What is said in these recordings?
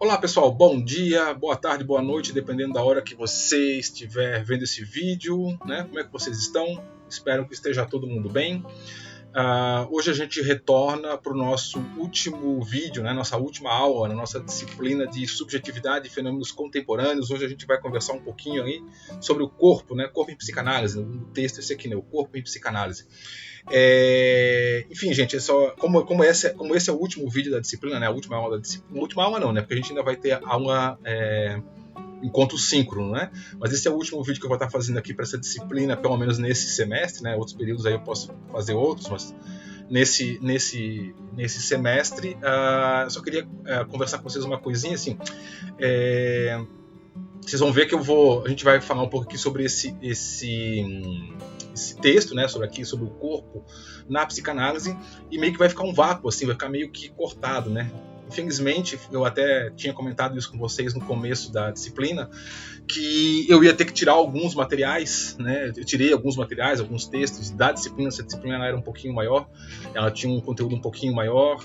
Olá pessoal, bom dia, boa tarde, boa noite, dependendo da hora que você estiver vendo esse vídeo, né? Como é que vocês estão? Espero que esteja todo mundo bem. Hoje a gente retorna para o nosso último vídeo, né? Nossa última aula, na nossa disciplina de subjetividade e fenômenos contemporâneos. Hoje a gente vai conversar um pouquinho aí sobre o corpo, né? Corpo em psicanálise, no texto esse aqui, né? O corpo em psicanálise. Enfim, gente, como esse é o último vídeo da disciplina, né? A última aula da disciplina. Última aula não, né? Porque a gente ainda vai ter aula encontro síncrono, né? Mas esse é o último vídeo que eu vou estar fazendo aqui para essa disciplina, pelo menos nesse semestre, né? Outros períodos aí eu posso fazer outros, mas nesse semestre, eu só queria conversar com vocês uma coisinha assim. Vocês vão ver que a gente vai falar um pouco aqui sobre esse texto, né, sobre o corpo na psicanálise, e meio que vai ficar um vácuo, assim, vai ficar meio que cortado, né? Infelizmente, eu até tinha comentado isso com vocês no começo da disciplina, que eu ia ter que tirar alguns materiais, né? Eu tirei alguns materiais, alguns textos da disciplina. Essa disciplina ela era um pouquinho maior, ela tinha um conteúdo um pouquinho maior,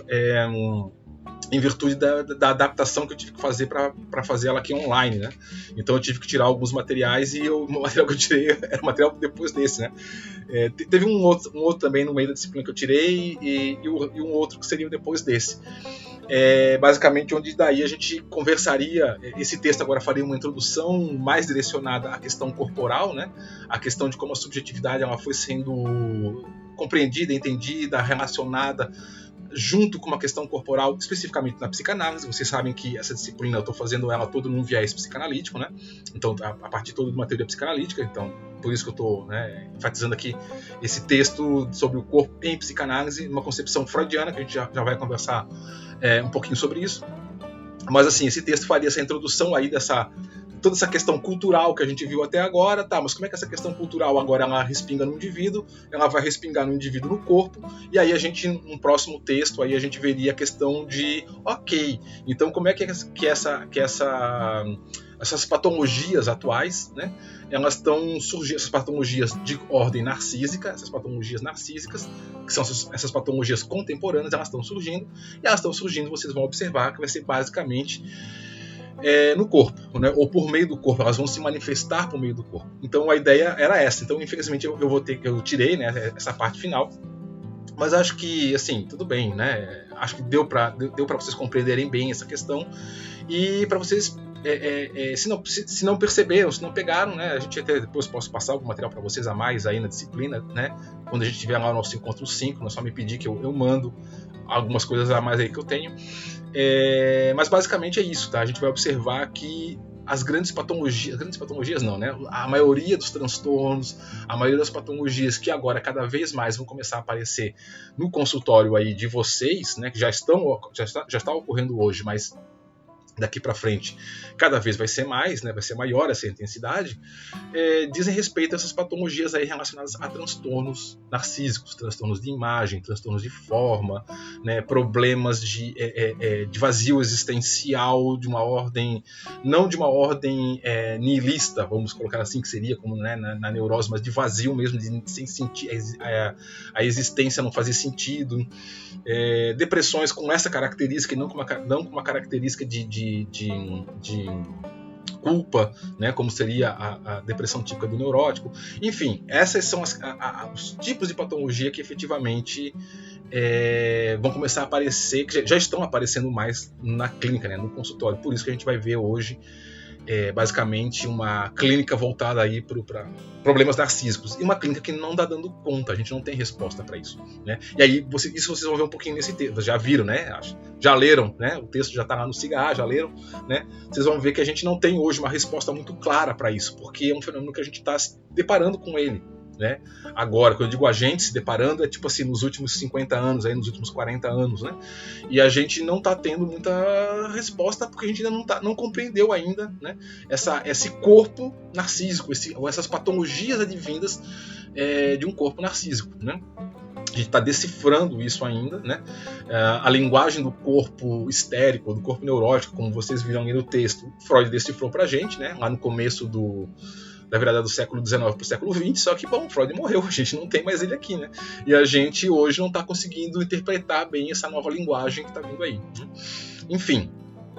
em virtude da adaptação que eu tive que fazer para fazer ela aqui online, né? Então eu tive que tirar alguns materiais e o material que eu tirei era o material depois desse, né? Teve um outro também no meio da disciplina que eu tirei e um outro que seria depois desse. Basicamente onde daí a gente conversaria, esse texto agora faria uma introdução mais direcionada à questão corporal, né? A questão de como a subjetividade ela foi sendo compreendida, entendida, relacionada junto com uma questão corporal, especificamente na psicanálise. Vocês sabem que essa disciplina eu estou fazendo ela toda num viés psicanalítico, né? Então, a partir toda de uma teoria psicanalítica. Então, por isso que eu estou, né, enfatizando aqui esse texto sobre o corpo em psicanálise, uma concepção freudiana, que a gente já vai conversar um pouquinho sobre isso. Mas, assim, esse texto faria essa introdução aí toda essa questão cultural que a gente viu até agora, tá, mas como é que essa questão cultural agora ela respinga no indivíduo, ela vai respingar no indivíduo no corpo, e aí a gente, num próximo texto, aí a gente veria a questão de, ok, então como é que essas patologias atuais, né, elas estão surgindo, essas patologias de ordem narcísica, essas patologias narcísicas, que são essas patologias contemporâneas, elas estão surgindo, vocês vão observar que vai ser basicamente no corpo, né? Ou por meio do corpo, elas vão se manifestar por meio do corpo. Então a ideia era essa. Então infelizmente eu tirei, né, essa parte final, mas acho que assim tudo bem, né? Acho que deu para vocês compreenderem bem essa questão e para vocês se não perceberam, se não pegaram, né? A gente até depois posso passar algum material para vocês a mais aí na disciplina, né? Quando a gente tiver lá o nosso encontro 5, é só me pedir que eu mando algumas coisas a mais aí que eu tenho. Mas basicamente é isso, tá? A gente vai observar que as grandes patologias não, né? A maioria dos transtornos, a maioria das patologias que agora cada vez mais vão começar a aparecer no consultório aí de vocês, né? Que já está ocorrendo hoje, mas daqui para frente cada vez vai ser mais, né, vai ser maior essa intensidade, dizem respeito a essas patologias aí relacionadas a transtornos narcísicos, transtornos de imagem, transtornos de forma, né, problemas de vazio existencial de uma ordem, não de uma ordem nihilista, vamos colocar assim, que seria como, né, na neurose, mas de vazio mesmo, sem sentir, a existência não fazer sentido, depressões com essa característica e não com uma característica de culpa, né, como seria a depressão típica do neurótico. Enfim, essas são os tipos de patologia que efetivamente vão começar a aparecer, que já estão aparecendo mais na clínica, né, no consultório. Por isso que a gente vai ver hoje basicamente uma clínica voltada aí para problemas narcísicos e uma clínica que não está dando conta, a gente não tem resposta para isso, né? E aí isso vocês vão ver um pouquinho nesse texto, já viram, né? Já leram, né? O texto já está lá no Cigar, já leram, né? Vocês vão ver que a gente não tem hoje uma resposta muito clara para isso, porque é um fenômeno que a gente está se deparando com ele, né? Agora, quando eu digo a gente se deparando, é tipo assim, nos últimos 50 anos, aí, nos últimos 40 anos, né? E a gente não está tendo muita resposta porque a gente ainda não compreendeu ainda, né? Esse corpo narcísico, ou essas patologias advindas de um corpo narcísico, né? A gente está decifrando isso ainda, né? A linguagem do corpo histérico, do corpo neurótico, como vocês viram aí no texto, Freud decifrou para a gente, né? Lá no começo da virada do século XIX para o século XX, só que, bom, Freud morreu, a gente não tem mais ele aqui, né? E a gente hoje não está conseguindo interpretar bem essa nova linguagem que está vindo aí, né? Enfim,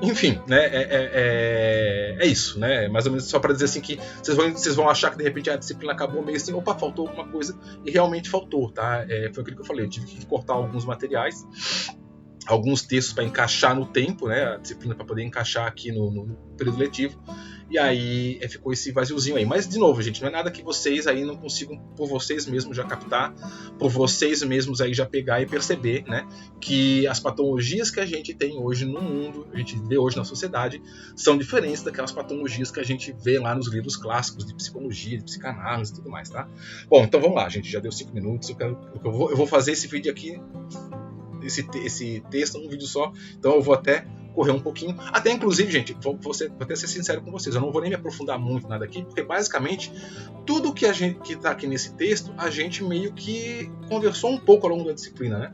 Enfim, né, é isso, né? Mais ou menos só para dizer assim que vocês vão achar que de repente a disciplina acabou meio assim, opa, faltou alguma coisa, e realmente faltou, tá? Foi aquilo que eu falei, eu tive que cortar alguns materiais, alguns textos para encaixar no tempo, né? A disciplina para poder encaixar aqui no período letivo. E aí ficou esse vaziozinho aí. Mas, de novo, gente, não é nada que vocês aí não consigam, por vocês mesmos, já captar, por vocês mesmos aí já pegar e perceber, né? Que as patologias que a gente tem hoje no mundo, a gente vê hoje na sociedade, são diferentes daquelas patologias que a gente vê lá nos livros clássicos de psicologia, de psicanálise e tudo mais, tá? Bom, então vamos lá, gente. Já deu 5 minutos. Eu vou fazer esse vídeo aqui, esse texto num vídeo só, então eu vou até correr um pouquinho, até inclusive, gente, vou até ser sincero com vocês, eu não vou nem me aprofundar muito nada aqui, porque basicamente tudo que está aqui nesse texto, a gente meio que conversou um pouco ao longo da disciplina, né?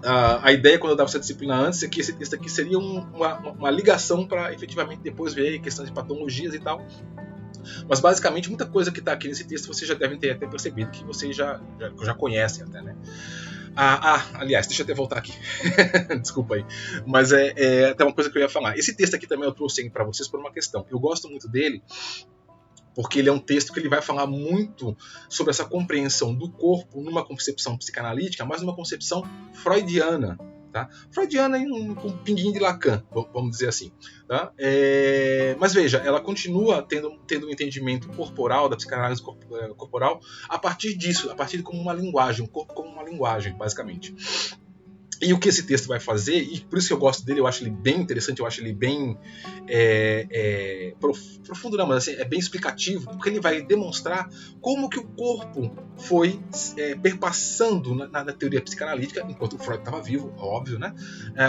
A ideia quando eu dava essa disciplina antes é que esse texto aqui seria uma ligação para efetivamente depois ver questões de patologias e tal. Mas basicamente muita coisa que está aqui nesse texto vocês já devem ter até percebido, que vocês já conhecem até, né? Aliás, deixa eu até voltar aqui. Desculpa aí. Mas até uma coisa que eu ia falar. Esse texto aqui também eu trouxe para vocês por uma questão. Eu gosto muito dele porque ele é um texto que ele vai falar muito sobre essa compreensão do corpo numa concepção psicanalítica, mas numa concepção freudiana. Tá? Freudiana com um pinguinho de Lacan, vamos dizer assim. Tá? Mas veja, ela continua tendo um entendimento corporal, da psicanálise corporal, a partir disso, a partir de como uma linguagem, o corpo como uma linguagem, basicamente. E o que esse texto vai fazer, e por isso que eu gosto dele, eu acho ele bem interessante, eu acho ele bem profundo, não, mas assim, é bem explicativo, porque ele vai demonstrar como que o corpo foi perpassando na teoria psicanalítica, enquanto o Freud estava vivo, óbvio, né?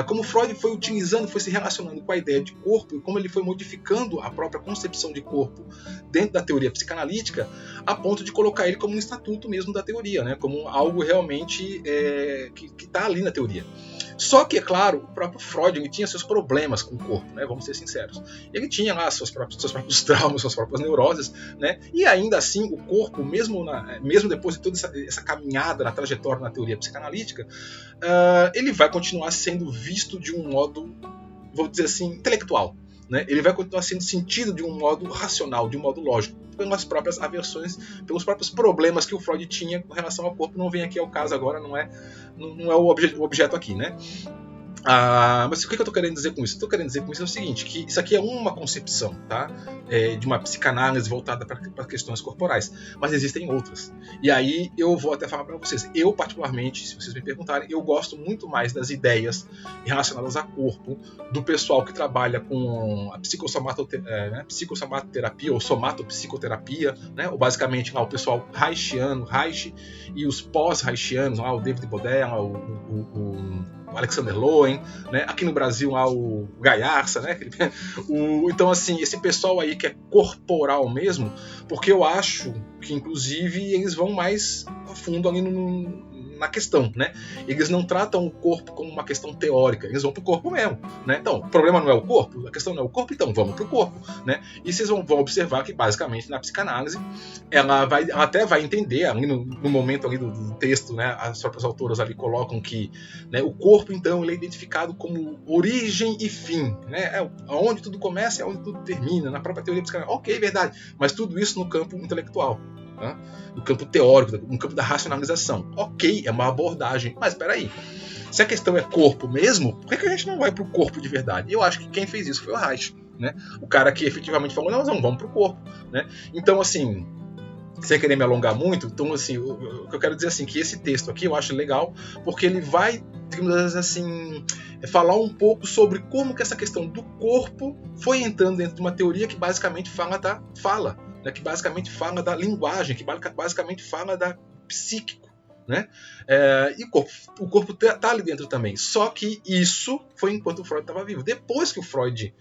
Como o Freud foi utilizando, foi se relacionando com a ideia de corpo, e como ele foi modificando a própria concepção de corpo dentro da teoria psicanalítica, a ponto de colocar ele como um estatuto mesmo da teoria, né? Como algo realmente que está ali na teoria. Só que, é claro, o próprio Freud ele tinha seus problemas com o corpo, né? Vamos ser sinceros. Ele tinha lá seus próprios traumas, suas próprias neuroses, né? E ainda assim, o corpo, mesmo depois de toda essa caminhada na trajetória na teoria psicanalítica, ele vai continuar sendo visto de um modo, vou dizer assim, intelectual. Né? Ele vai continuar sendo sentido de um modo racional, de um modo lógico, pelas próprias aversões, pelos próprios problemas que o Freud tinha com relação ao corpo. Não vem aqui ao caso agora, não é o objeto aqui, né? Mas o que eu estou querendo dizer com isso? Estou querendo dizer com isso é o seguinte, que isso aqui é uma concepção, tá? De uma psicanálise voltada para questões corporais, mas existem outras. E aí eu vou até falar para vocês, eu particularmente, se vocês me perguntarem, eu gosto muito mais das ideias relacionadas a corpo do pessoal que trabalha com a psicossomatoterapia ou somatopsicoterapia, né? Ou basicamente lá o pessoal reichiano, Reich, e os pós-reichianos, lá o David Bodella, o Alexander Lowen, né? Aqui no Brasil há o Gaiarsa, né? Então, assim, esse pessoal aí que é corporal mesmo, porque eu acho que, inclusive, eles vão mais a fundo ali na questão, né? Eles não tratam o corpo como uma questão teórica, eles vão pro corpo mesmo, né? Então, o problema não é o corpo, a questão não é o corpo, então vamos pro corpo, né? E vocês vão observar que, basicamente, na psicanálise, ela até vai entender, ali no momento ali do texto, né? As próprias autoras ali colocam que, né, o corpo, então, ele é identificado como origem e fim, né? Onde tudo começa é onde tudo termina, na própria teoria psicanalítica. Ok, verdade, mas tudo isso no campo intelectual. Né? No campo teórico, no campo da racionalização. Ok, é uma abordagem, mas espera aí. Se a questão é corpo mesmo, por que a gente não vai para o corpo de verdade? Eu acho que quem fez isso foi o Reich, né? O cara que efetivamente falou, não, vamos para o corpo. Né? Então, assim, sem querer me alongar muito, então, assim, o que eu quero dizer assim, que esse texto aqui eu acho legal, porque ele vai, digamos assim, falar um pouco sobre como que essa questão do corpo foi entrando dentro de uma teoria que basicamente fala da fala, né, que basicamente fala da linguagem, que basicamente fala da psíquico, né? E o corpo tá ali dentro também. Só que isso foi enquanto o Freud estava vivo. Depois que o Freud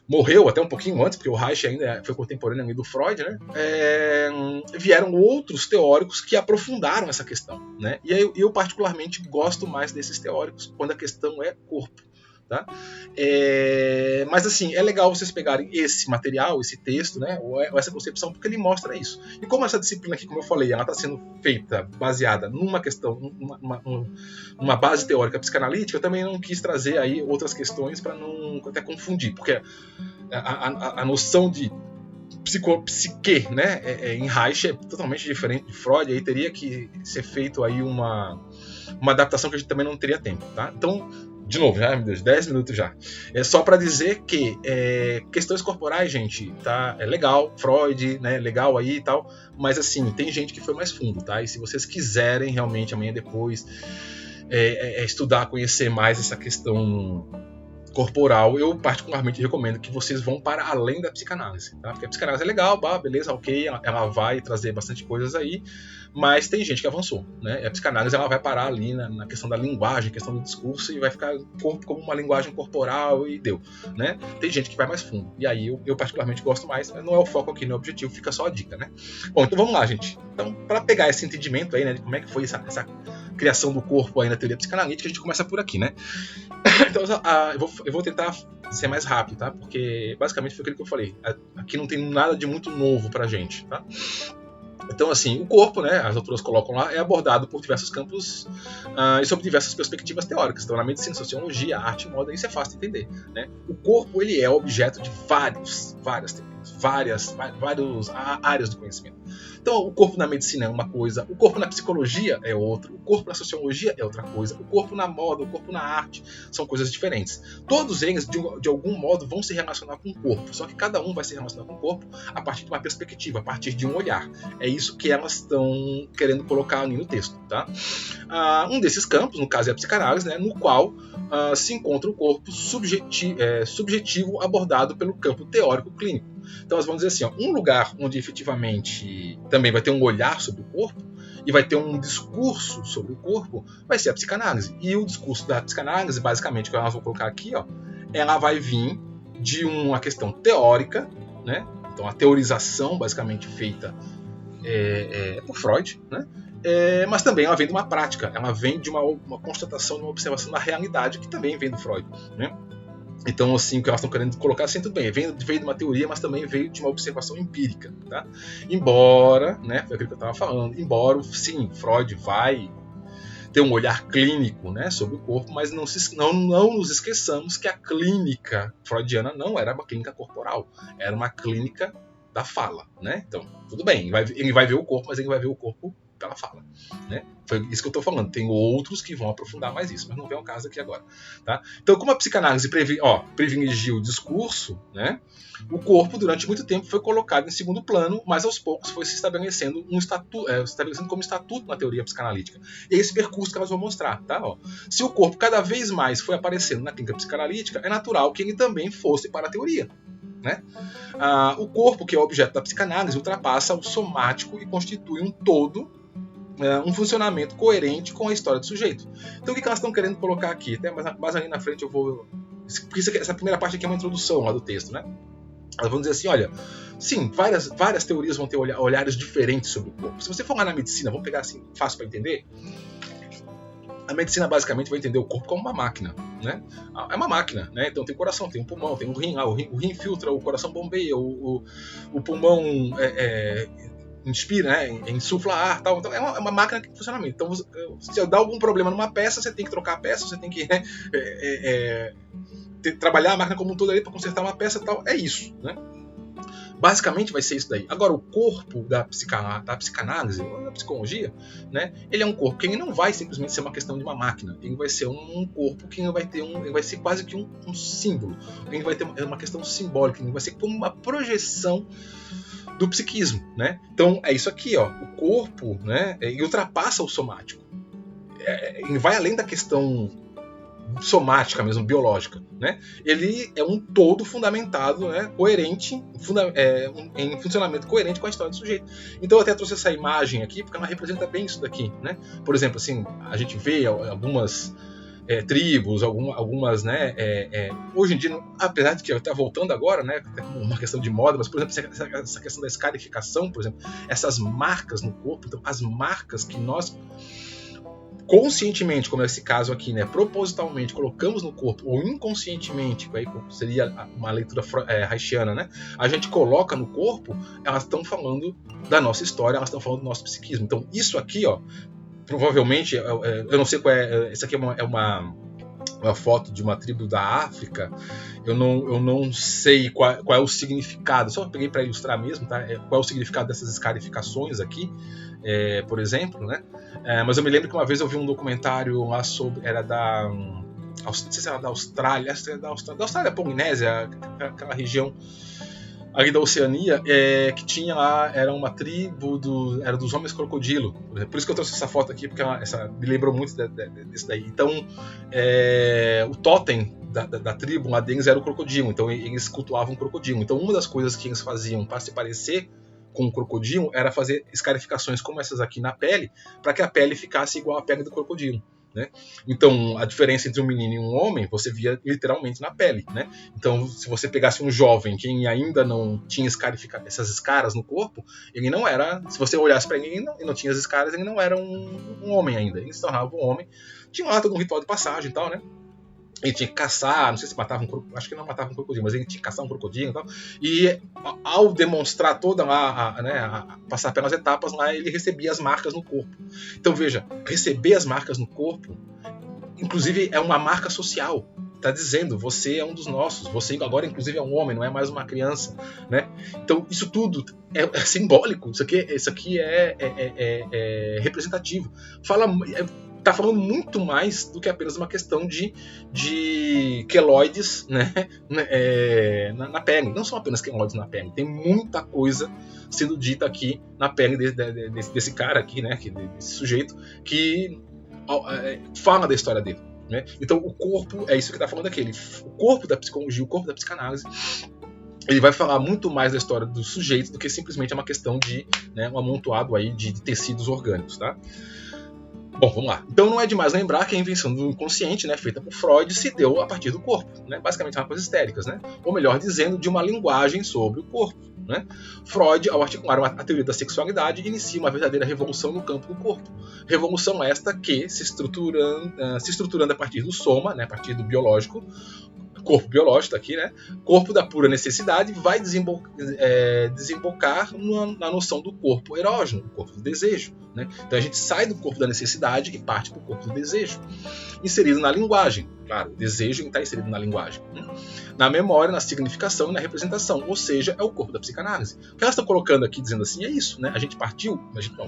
morreu, até um pouquinho antes, porque o Reich ainda foi contemporâneo do Freud, né? Vieram outros teóricos que aprofundaram essa questão, né? E eu particularmente gosto mais desses teóricos quando a questão é corpo. tá? Mas assim, é legal vocês pegarem esse material, esse texto, né, ou essa concepção, porque ele mostra isso. E como essa disciplina aqui, como eu falei, ela está sendo feita baseada numa questão, numa base teórica psicanalítica, eu também não quis trazer aí outras questões para não até confundir, porque a noção de psique, né, em Reich é totalmente diferente de Freud, aí teria que ser feito aí uma adaptação que a gente também não teria tempo, tá? Então, de novo, já, meu Deus, 10 minutos já. É só para dizer que questões corporais, gente, tá? É legal, Freud, né, legal aí e tal, mas assim, tem gente que foi mais fundo, tá? E se vocês quiserem realmente amanhã depois estudar, conhecer mais essa questão corporal, eu particularmente recomendo que vocês vão para além da psicanálise, tá? Porque a psicanálise é legal, beleza, ok, ela vai trazer bastante coisas aí, mas tem gente que avançou, né? E a psicanálise ela vai parar ali na questão da linguagem, questão do discurso, e vai ficar como uma linguagem corporal e deu, né? Tem gente que vai mais fundo, e aí eu particularmente gosto mais, mas não é o foco aqui, não é o objetivo, fica só a dica, né? Bom, então vamos lá, gente. Então, para pegar esse entendimento aí, né, de como é que foi essa criação do corpo aí na teoria psicanalítica, a gente começa por aqui, né? Então, eu vou tentar ser mais rápido, tá? Porque basicamente foi aquilo que eu falei. Aqui não tem nada de muito novo pra gente, tá? Então, assim, o corpo, né, as autoras colocam lá, é abordado por diversos campos e sob diversas perspectivas teóricas. Então, na medicina, sociologia, arte, moda, isso é fácil de entender, né? O corpo, ele é objeto de várias teorias, várias áreas do conhecimento. Então, o corpo na medicina é uma coisa, o corpo na psicologia é outro, o corpo na sociologia é outra coisa, o corpo na moda, o corpo na arte são coisas diferentes. Todos eles, de algum modo, vão se relacionar com o corpo, só que cada um vai se relacionar com o corpo a partir de uma perspectiva, a partir de um olhar. É isso que elas estão querendo colocar ali no texto, tá? Um desses campos, no caso é a psicanálise, né, no qual se encontra o corpo subjetivo abordado pelo campo teórico clínico. Então, elas vão dizer assim, um lugar onde efetivamente também vai ter um olhar sobre o corpo e vai ter um discurso sobre o corpo, vai ser a psicanálise. E o discurso da psicanálise, basicamente, que elas vão colocar aqui, ela vai vir de uma questão teórica, né? Então, a teorização, basicamente, feita por Freud, né? Mas também ela vem de uma prática, ela vem de uma constatação, de uma observação da realidade, que também vem do Freud, né? Então, assim, o que elas estão querendo colocar assim, tudo bem, veio de uma teoria, mas também veio de uma observação empírica, tá? Embora, né, foi aquilo que eu estava falando, embora, sim, Freud vai ter um olhar clínico, né, sobre o corpo, mas não nos esqueçamos que a clínica freudiana não era uma clínica corporal, era uma clínica da fala, né? Então, tudo bem, ele vai ver o corpo, mas ele vai ver o corpo pela fala, né? Foi isso que eu estou falando. Tem outros que vão aprofundar mais isso, mas não vem ao caso aqui agora, tá? Então, como a psicanálise privilegia o discurso, né? O corpo durante muito tempo foi colocado em segundo plano, mas aos poucos foi se estabelecendo como estatuto na teoria psicanalítica. E é esse percurso que elas vão mostrar, tá? Se o corpo cada vez mais foi aparecendo na clínica psicanalítica, é natural que ele também fosse para a teoria, né? O corpo, que é o objeto da psicanálise, ultrapassa o somático e constitui um todo, um funcionamento coerente com a história do sujeito. Então, o que elas estão querendo colocar aqui? Até mais ali na frente eu vou... Porque essa primeira parte aqui é uma introdução lá do texto, né? Elas vão dizer assim, olha, sim, várias teorias vão ter olhares diferentes sobre o corpo. Se você for lá na medicina, vamos pegar assim, fácil para entender, a medicina basicamente vai entender o corpo como uma máquina, né? É uma máquina, né? Então tem o coração, tem o pulmão, tem o rim, o rim filtra, o coração bombeia, o pulmão inspira, né? Insufla ar, tal. Então é uma máquina que funciona bem. Então se dá algum problema numa peça, você tem que trocar a peça, você tem que trabalhar a máquina como um todo ali para consertar uma peça, tal. É isso, né? Basicamente vai ser isso daí. Agora, o corpo da psicanálise, ou da psicologia, né, ele é um corpo que ele não vai simplesmente ser uma questão de uma máquina. Ele vai ser um corpo que ele vai ser quase que um símbolo. Ele vai ter uma questão simbólica, ele vai ser como uma projeção do psiquismo, né? Então, é isso aqui, o corpo, né, ele ultrapassa o somático. Ele vai além da questão somática mesmo, biológica, né? Ele é um todo fundamentado, né, coerente, em funcionamento coerente com a história do sujeito. Então eu até trouxe essa imagem aqui, porque ela representa bem isso daqui, né? Por exemplo, assim, a gente vê algumas tribos, algumas, né, hoje em dia, apesar de que está voltando agora, né, como uma questão de moda, mas, por exemplo, essa questão da escarificação, por exemplo, essas marcas no corpo, então as marcas que nós conscientemente, como é esse caso aqui, né, propositalmente colocamos no corpo, ou inconscientemente, aí seria uma leitura haitiana, né, a gente coloca no corpo, elas estão falando da nossa história, elas estão falando do nosso psiquismo. Então isso aqui, ó, provavelmente, eu não sei qual é, isso aqui é uma foto de uma tribo da África, eu não sei qual é o significado, só peguei para ilustrar mesmo, tá? Qual é o significado dessas escarificações aqui, por exemplo, né? Mas eu me lembro que uma vez eu vi um documentário lá sobre, era da, não sei se era da Austrália, acho que era da Austrália, Polinésia, aquela região ali da Oceania, que tinha lá, era uma tribo, era dos homens crocodilo. Por isso que eu trouxe essa foto aqui, porque me lembrou muito desse daí. Então, o totem da tribo lá deles era o crocodilo, então eles cultuavam o crocodilo. Então, uma das coisas que eles faziam para se parecer com o crocodilo era fazer escarificações como essas aqui na pele, para que a pele ficasse igual à pele do crocodilo. Né? Então, a diferença entre um menino e um homem, você via literalmente na pele. Né? Então, se você pegasse um jovem que ainda não tinha essas escaras no corpo, ele não era, se você olhasse para ele e não tinha as escaras, ele não era um homem ainda. Ele se tornava um homem. Tinha lá todo um ritual de passagem e tal, né? Ele tinha que caçar, não sei se matava acho que não matava um crocodilo, mas ele tinha que caçar um crocodilo e tal. E ao demonstrar toda lá, passar pelas etapas lá, ele recebia as marcas no corpo. Então veja, receber as marcas no corpo, inclusive é uma marca social. Está dizendo, você é um dos nossos, você agora inclusive é um homem, não é mais uma criança, né? Então isso tudo é simbólico, isso aqui é representativo. Está falando muito mais do que apenas uma questão de queloides, né, na pele. Não são apenas queloides na pele, tem muita coisa sendo dita aqui na pele desse cara aqui, né, desse sujeito, que fala da história dele. Né? Então o corpo, é isso que está falando aqui, o corpo da psicologia, o corpo da psicanálise, ele vai falar muito mais da história do sujeito do que simplesmente uma questão de, né, um amontoado aí de tecidos orgânicos, tá? Bom, vamos lá. Então não é demais lembrar que a invenção do inconsciente, né, feita por Freud, se deu a partir do corpo, né? Basicamente marcas histéricas, né? Ou melhor dizendo, de uma linguagem sobre o corpo. Né? Freud, ao articular a teoria da sexualidade, inicia uma verdadeira revolução no campo do corpo. Revolução esta que, se estruturando a partir do soma, né, a partir do biológico, corpo biológico aqui, né? Corpo da pura necessidade, vai desembocar na noção do corpo erógeno, do corpo do desejo. Né? Então a gente sai do corpo da necessidade e parte para o corpo do desejo. Inserido na linguagem. Claro, o desejo está inserido na linguagem. Né? Na memória, na significação e na representação. Ou seja, é o corpo da psicanálise. O que elas estão colocando aqui, dizendo assim, é isso. Né? A gente partiu,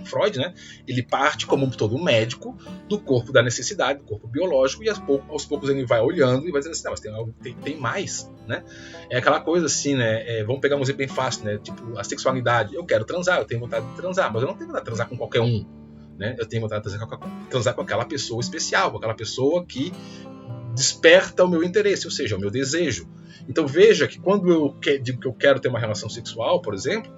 Freud, né? Ele parte, como todo médico, do corpo da necessidade, do corpo biológico, e aos poucos ele vai olhando e vai dizendo assim, não, mas tem mais. Né? É aquela coisa assim, né? Vamos pegar um exemplo bem fácil, né? Tipo, a sexualidade. Eu quero transar, eu tenho vontade de transar, mas eu não tenho vontade de transar com qualquer um. Né? Eu tenho vontade de transar com aquela pessoa especial, com aquela pessoa que desperta o meu interesse, ou seja, o meu desejo. Então veja que quando eu digo que eu quero ter uma relação sexual, por exemplo,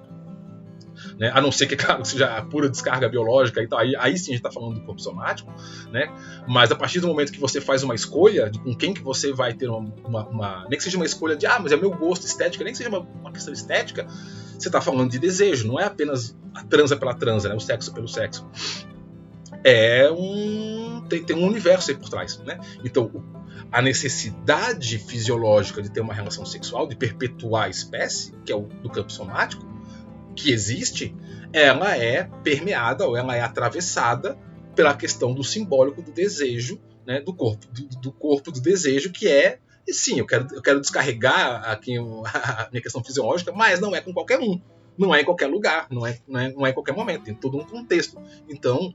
né, a não ser que, claro, seja a pura descarga biológica e tal, aí sim a gente está falando do corpo somático, né? Mas a partir do momento que você faz uma escolha de com quem que você vai ter nem que seja uma escolha de, mas é meu gosto estético, nem que seja uma questão estética, você está falando de desejo, não é apenas a transa pela transa, né, o sexo pelo sexo. Tem um universo aí por trás, né? Então, a necessidade fisiológica de ter uma relação sexual, de perpetuar a espécie, que é o do campo somático, que existe, ela é permeada ou ela é atravessada pela questão do simbólico do desejo, né, do corpo do desejo, que é, e sim, eu quero descarregar aqui a minha questão fisiológica, mas não é com qualquer um, não é em qualquer lugar, não é em qualquer momento, tem todo um contexto. Então,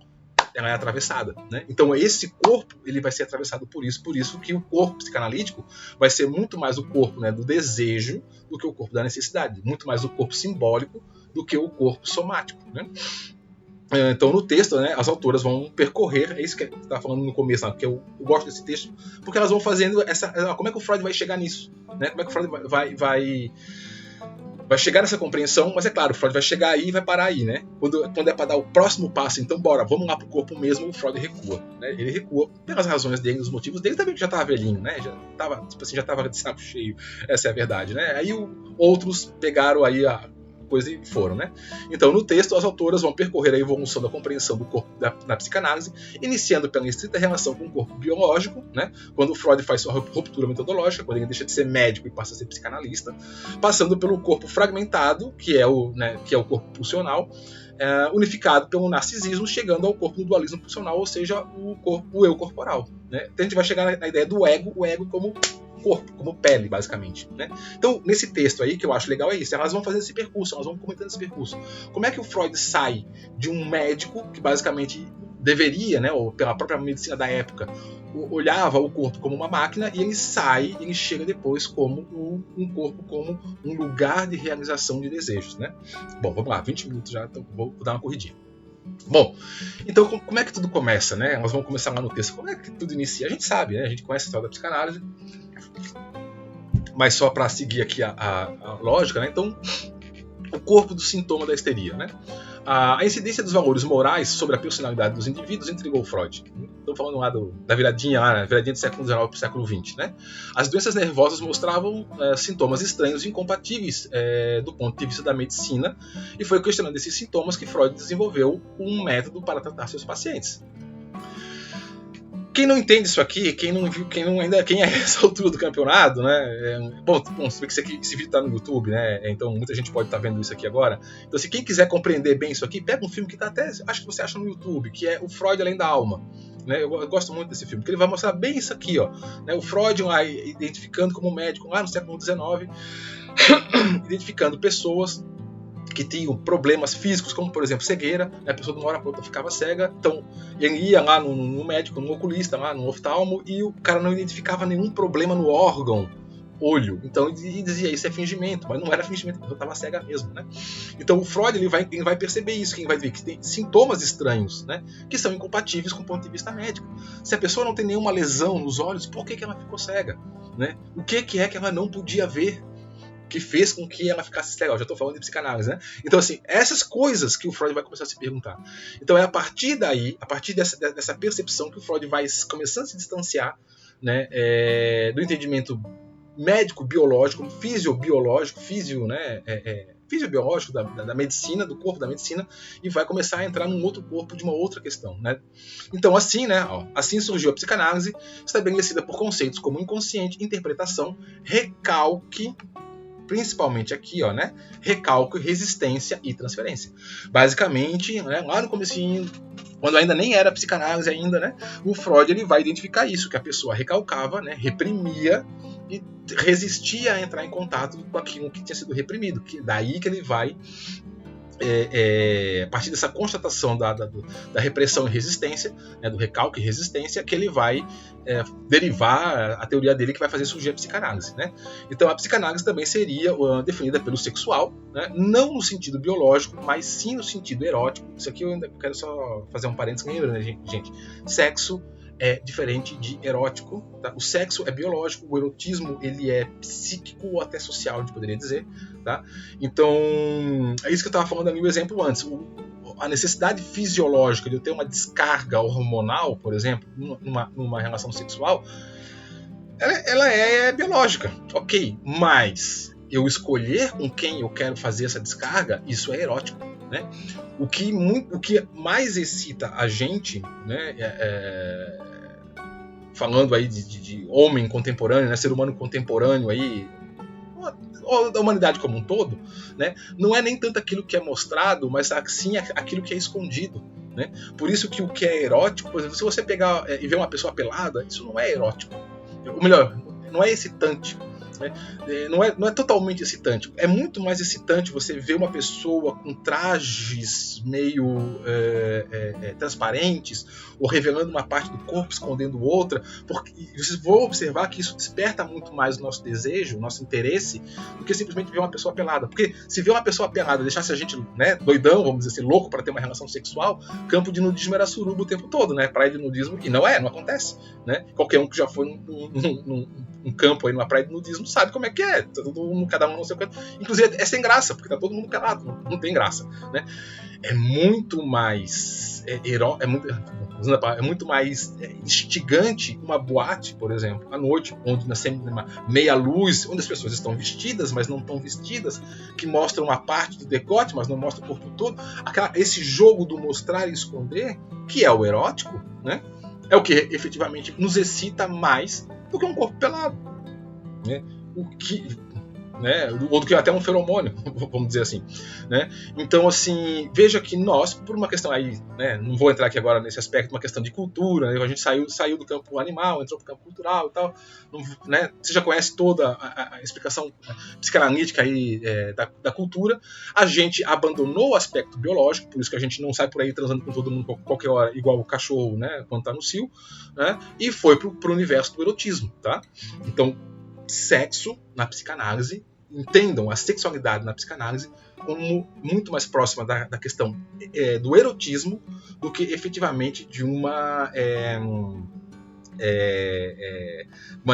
ela é atravessada, né? Então esse corpo ele vai ser atravessado por isso que o corpo psicanalítico vai ser muito mais o corpo, né, do desejo do que o corpo da necessidade, muito mais o corpo simbólico do que o corpo somático, né? Então no texto, né, as autoras vão percorrer, é isso que você estava falando no começo, né, que eu gosto desse texto, porque elas vão fazendo como é que o Freud vai chegar nisso, né? Como é que o Freud vai chegar nessa compreensão, mas é claro, o Freud vai chegar aí e vai parar aí, né? Quando é para dar o próximo passo, então bora, vamos lá pro corpo mesmo, o Freud recua, né? Ele recua pelas razões dele, os motivos dele, também que já tava velhinho, né? Já tava de saco cheio, essa é a verdade, né? Aí outros pegaram aí coisa e foram, né? Então, no texto, as autoras vão percorrer a evolução da compreensão do corpo na psicanálise, iniciando pela estrita relação com o corpo biológico, né? Quando Freud faz sua ruptura metodológica, quando ele deixa de ser médico e passa a ser psicanalista, passando pelo corpo fragmentado, que é o corpo pulsional, unificado pelo narcisismo, chegando ao corpo do dualismo pulsional, ou seja, o eu corporal, né? Então a gente vai chegar na ideia do ego, o ego como corpo, como pele, basicamente, né? Então, nesse texto aí, que eu acho legal é isso, elas vão fazendo esse percurso, elas vão comentando esse percurso. Como é que o Freud sai de um médico que basicamente deveria, né, ou pela própria medicina da época, olhava o corpo como uma máquina, e ele chega depois como um corpo, como um lugar de realização de desejos, né? Bom, vamos lá, 20 minutos já, então vou dar uma corridinha. Bom, então como é que tudo começa, né? Nós vamos começar lá no texto. Como é que tudo inicia? A gente sabe, né? A gente conhece a história da psicanálise, mas só para seguir aqui a lógica, né? Então, o corpo do sintoma da histeria, né? A incidência dos valores morais sobre a personalidade dos indivíduos intrigou Freud. Estou falando lá da viradinha do século XIX para o século XX, né? As doenças nervosas mostravam sintomas estranhos e incompatíveis do ponto de vista da medicina, e foi questionando esses sintomas que Freud desenvolveu um método para tratar seus pacientes. Quem não entende isso aqui, quem é essa altura do campeonato, né? Bom, você vê que esse vídeo está no YouTube, né? Então muita gente pode estar vendo isso aqui agora. Então, se quem quiser compreender bem isso aqui, pega um filme que está até, acho que você acha no YouTube, que é O Freud Além da Alma. Né? Eu gosto muito desse filme, porque ele vai mostrar bem isso aqui, ó, né? O Freud lá identificando como médico lá no século XIX, identificando pessoas que tinham problemas físicos, como por exemplo cegueira, né? A pessoa de uma hora para outra ficava cega, então ele ia lá no médico, no oculista, lá no oftalmo, e o cara não identificava nenhum problema no órgão olho, então ele dizia isso é fingimento, mas não era fingimento, a pessoa estava cega mesmo, né? Então o Freud ele vai perceber isso, que ele vai ver que tem sintomas estranhos, né? Que são incompatíveis com o ponto de vista médico. Se a pessoa não tem nenhuma lesão nos olhos, por que ela ficou cega, né? O que é que ela não podia ver que fez com que ela ficasse cega? Eu já estou falando de psicanálise, né? Então, assim, essas coisas que o Freud vai começar a se perguntar. Então, é a partir daí, a partir dessa percepção que o Freud vai começando a se distanciar, né, do entendimento médico, biológico, fisiobiológico, fisiobiológico da medicina, do corpo da medicina, e vai começar a entrar num outro corpo de uma outra questão, né? Então, assim, né, assim surgiu a psicanálise, estabelecida por conceitos como inconsciente, interpretação, recalque, principalmente aqui, ó, né? Recalque, resistência e transferência. Basicamente, né, lá no comecinho, quando ainda nem era psicanálise ainda, né? O Freud ele vai identificar isso, que a pessoa recalcava, né, reprimia e resistia a entrar em contato com aquilo que tinha sido reprimido. Daí que ele vai a partir dessa constatação da repressão e resistência, né, do recalque e resistência, que ele vai derivar a teoria dele que vai fazer surgir a psicanálise, né? Então a psicanálise também seria definida pelo sexual, né? Não no sentido biológico, mas sim no sentido erótico. Isso aqui eu ainda quero só fazer um parênteses, né, gente? Sexo é diferente de erótico, tá? O sexo é biológico, o erotismo ele é psíquico ou até social, a gente poderia dizer, tá? Então, é isso que eu estava falando ali no exemplo antes. A necessidade fisiológica de eu ter uma descarga hormonal, por exemplo, numa relação sexual, ela é biológica, ok, mas eu escolher com quem eu quero fazer essa descarga, isso é erótico, né? O que mais excita a gente, né, falando aí de homem contemporâneo, né, ser humano contemporâneo aí, ou da humanidade como um todo, né, não é nem tanto aquilo que é mostrado, mas sim aquilo que é escondido, né? Por isso que o que é erótico, por exemplo, se você pegar e ver uma pessoa pelada, isso não é erótico, ou melhor, não é excitante, né? Não é totalmente excitante. É muito mais excitante você ver uma pessoa com trajes meio transparentes, ou revelando uma parte do corpo, escondendo outra, porque vocês vão observar que isso desperta muito mais o nosso desejo, o nosso interesse, do que simplesmente ver uma pessoa pelada. Porque se ver uma pessoa pelada deixasse a gente, né, doidão, vamos dizer assim, louco para ter uma relação sexual, campo de nudismo era suruba o tempo todo, né? Praia de nudismo, e não acontece, né? Qualquer um que já foi num campo aí, numa praia de nudismo, sabe como é que é. Todo mundo, cada um no seu canto. Inclusive é sem graça, porque tá todo mundo pelado. Não tem graça, né? É muito mais é muito mais instigante uma boate, por exemplo, à noite, onde na meia luz, onde as pessoas estão vestidas, mas não estão vestidas, que mostram uma parte do decote, mas não mostra o corpo todo. Esse jogo do mostrar e esconder, que é o erótico, né? É o que efetivamente nos excita mais do que um corpo pelado, né? O que, né? Ou do que até um feromônio, vamos dizer assim, né? Então, assim, veja que nós, por uma questão aí, né? Não vou entrar aqui agora nesse aspecto, uma questão de cultura, né? A gente saiu do campo animal, entrou para o campo cultural e tal, né? Você já conhece toda a explicação psicanalítica aí da cultura. A gente abandonou o aspecto biológico, por isso que a gente não sai por aí transando com todo mundo qualquer hora, igual o cachorro, né? Quando tá no cio, né? E foi pro universo do erotismo, tá? Então, sexo na psicanálise, entendam a sexualidade na psicanálise como muito mais próxima da questão do erotismo do que efetivamente de uma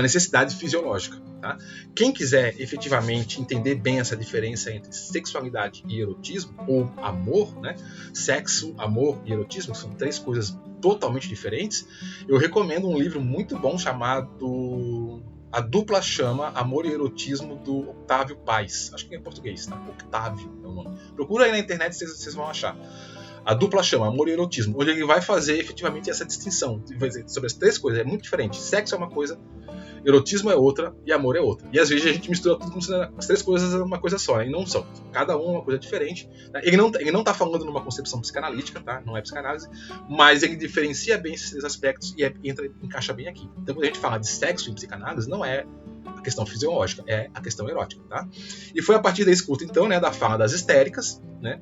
necessidade fisiológica, tá? Quem quiser efetivamente entender bem essa diferença entre sexualidade e erotismo, ou amor, né? Sexo, amor e erotismo são três coisas totalmente diferentes. Eu recomendo um livro muito bom chamado A Dupla Chama, Amor e Erotismo, do Octávio Paz. Acho que é em português, tá? Octávio é o nome. Procura aí na internet, vocês vão achar. A Dupla Chama, Amor e Erotismo, onde ele vai fazer efetivamente essa distinção sobre as três coisas. É muito diferente. Sexo é uma coisa, erotismo é outra e amor é outra. E às vezes a gente mistura tudo como se as três coisas são uma coisa só, né? E não são. Cada um é uma coisa diferente. Ele não está falando numa concepção psicanalítica, tá? Não é psicanálise, mas ele diferencia bem esses três aspectos e encaixa bem aqui. Então quando a gente fala de sexo em psicanálise, não é a questão fisiológica, é a questão erótica, tá? E foi a partir da escuta, então, né, da fala das histéricas, né?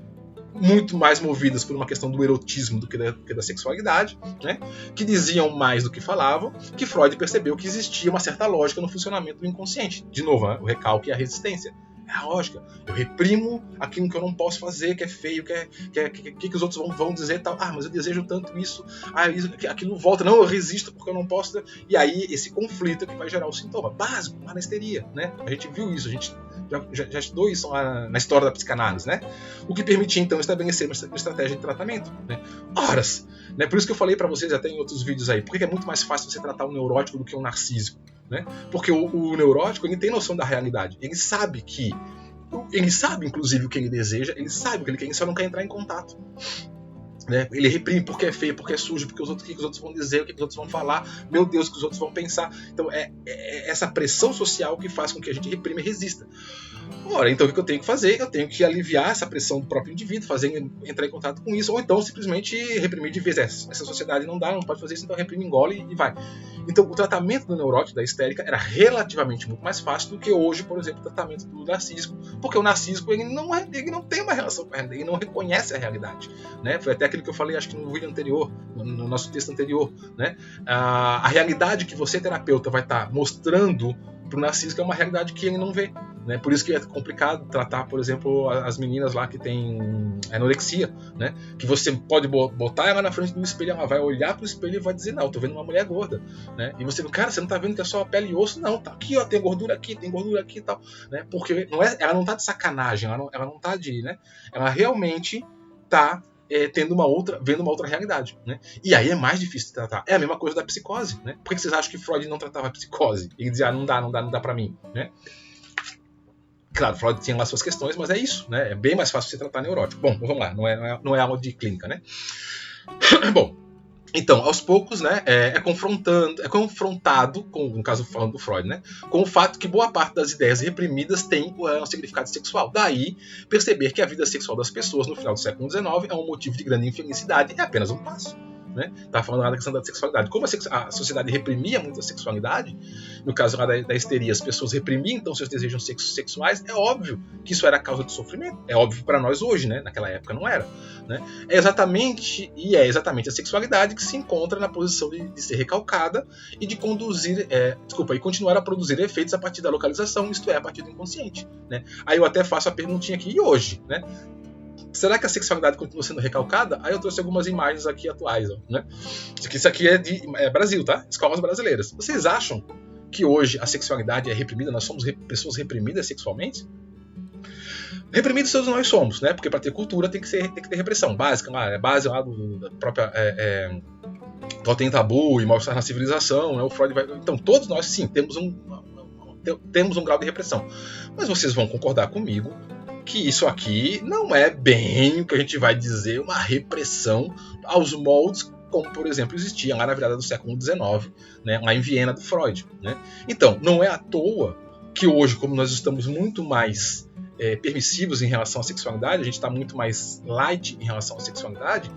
Muito mais movidas por uma questão do erotismo do que da sexualidade, né? Que diziam mais do que falavam, que Freud percebeu que existia uma certa lógica no funcionamento do inconsciente. De novo, né? O recalque e a resistência. É a lógica. Eu reprimo aquilo que eu não posso fazer, que é feio, que os outros vão dizer tal. Ah, mas eu desejo tanto isso. Ah, aquilo volta. Não, eu resisto porque eu não posso. E aí, esse conflito é que vai gerar o sintoma. Básico, lá na histeria, né? A gente viu isso, a gente já estudou isso lá na história da psicanálise, né? O que permitia, então, estabelecer uma estratégia de tratamento, né? Horas! Né? Por isso que eu falei para vocês até em outros vídeos aí. Por que é muito mais fácil você tratar um neurótico do que um narcísico? Né? Porque o neurótico ele tem noção da realidade. Ele sabe inclusive o que ele deseja, ele sabe o que ele quer, ele só não quer entrar em contato. Né? Ele reprime porque é feio, porque é sujo, porque o que os outros vão dizer, o que os outros vão falar, meu Deus, o que os outros vão pensar. Então é essa pressão social que faz com que a gente reprime e resista. Ora, então o que eu tenho que fazer? Eu tenho que aliviar essa pressão do próprio indivíduo, entrar em contato com isso, ou então simplesmente reprimir de vez. Essa sociedade não pode fazer isso, então reprime, engole e vai. Então o tratamento do neurótico, da histérica, era relativamente muito mais fácil do que hoje, por exemplo, o tratamento do narcísico, porque o narcísico ele não tem uma relação com a realidade, ele não reconhece a realidade. Né? Foi até aquilo que eu falei, acho que no vídeo anterior, no nosso texto anterior. Né? A realidade que você, terapeuta, vai estar mostrando para o narcísico é uma realidade que ele não vê. Né? Por isso que é complicado tratar, por exemplo, as meninas lá que têm anorexia, né? Que você pode botar ela na frente do espelho, ela vai olhar pro espelho e vai dizer, não, eu tô vendo uma mulher gorda, né? E você, cara, você não tá vendo que é só pele e osso? Não, tá aqui, ó, tem gordura aqui e tal, né? Porque ela não tá de sacanagem, ela não tá de, né? Ela realmente tá vendo uma outra realidade, né? E aí é mais difícil de tratar. É a mesma coisa da psicose, né? Por que vocês acham que Freud não tratava a psicose? Ele dizia, não dá pra mim, né? Claro, Freud tinha lá suas questões, mas é isso, né? É bem mais fácil você tratar neurótico. Bom, vamos lá, não é aula de clínica, né? Bom, então, aos poucos, né, é confrontado, no caso falando do Freud, né, com o fato que boa parte das ideias reprimidas tem um significado sexual. Daí, perceber que a vida sexual das pessoas no final do século XIX é um motivo de grande infelicidade é apenas um passo. Né? Tá falando lá da questão da sexualidade. Como a sociedade reprimia muito a sexualidade, no caso lá da histeria, as pessoas reprimiam então seus desejos sexuais, é óbvio que isso era causa de sofrimento. É óbvio para nós hoje, né? Naquela época não era. Né? É exatamente a sexualidade que se encontra na posição de ser recalcada e de e continuar a produzir efeitos a partir da localização, isto é, a partir do inconsciente. Né? Aí eu até faço a perguntinha aqui, e hoje? Né? Será que a sexualidade continua sendo recalcada? Aí eu trouxe algumas imagens aqui atuais. Ó, né? Isso aqui é Brasil, tá? Escolas brasileiras. Vocês acham que hoje a sexualidade é reprimida, nós somos pessoas reprimidas sexualmente? Reprimidos todos nós somos, né? Porque para ter cultura tem que ter repressão básica, base lá da própria totem tabu e mal-estar na civilização, né? O Freud vai... Então todos nós sim temos um grau de repressão. Mas vocês vão concordar comigo que isso aqui não é bem o que a gente vai dizer uma repressão aos moldes como, por exemplo, existia lá na virada do século XIX, né? Lá em Viena do Freud, né? Então, não é à toa que hoje, como nós estamos muito mais permissivos em relação à sexualidade, a gente está muito mais light em relação à sexualidade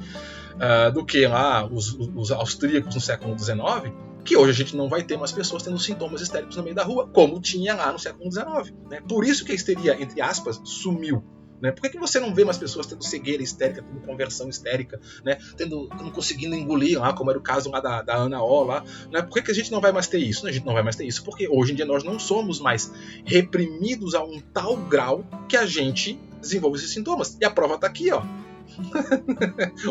do que lá os austríacos no século XIX, que hoje a gente não vai ter mais pessoas tendo sintomas histéricos no meio da rua, como tinha lá no século XIX. Né? Por isso que a histeria, entre aspas, sumiu. Né? Por que você não vê mais pessoas tendo cegueira histérica, tendo conversão histérica, né? Não conseguindo engolir, lá, como era o caso lá da Ana O? Lá, né? Por que a gente não vai mais ter isso? A gente não vai mais ter isso porque hoje em dia nós não somos mais reprimidos a um tal grau que a gente desenvolve esses sintomas. E a prova está aqui, ó.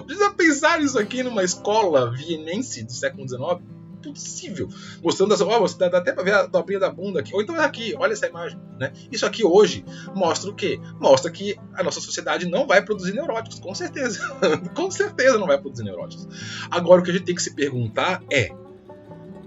Precisa pensar isso aqui numa escola vienense do século XIX? Possível, mostrando você dá até para ver a dobrinha da bunda aqui, ou então é aqui, olha essa imagem, né? Isso aqui hoje mostra o quê? Mostra que a nossa sociedade não vai produzir neuróticos, com certeza. Com certeza não vai produzir neuróticos. Agora o que a gente tem que se perguntar é,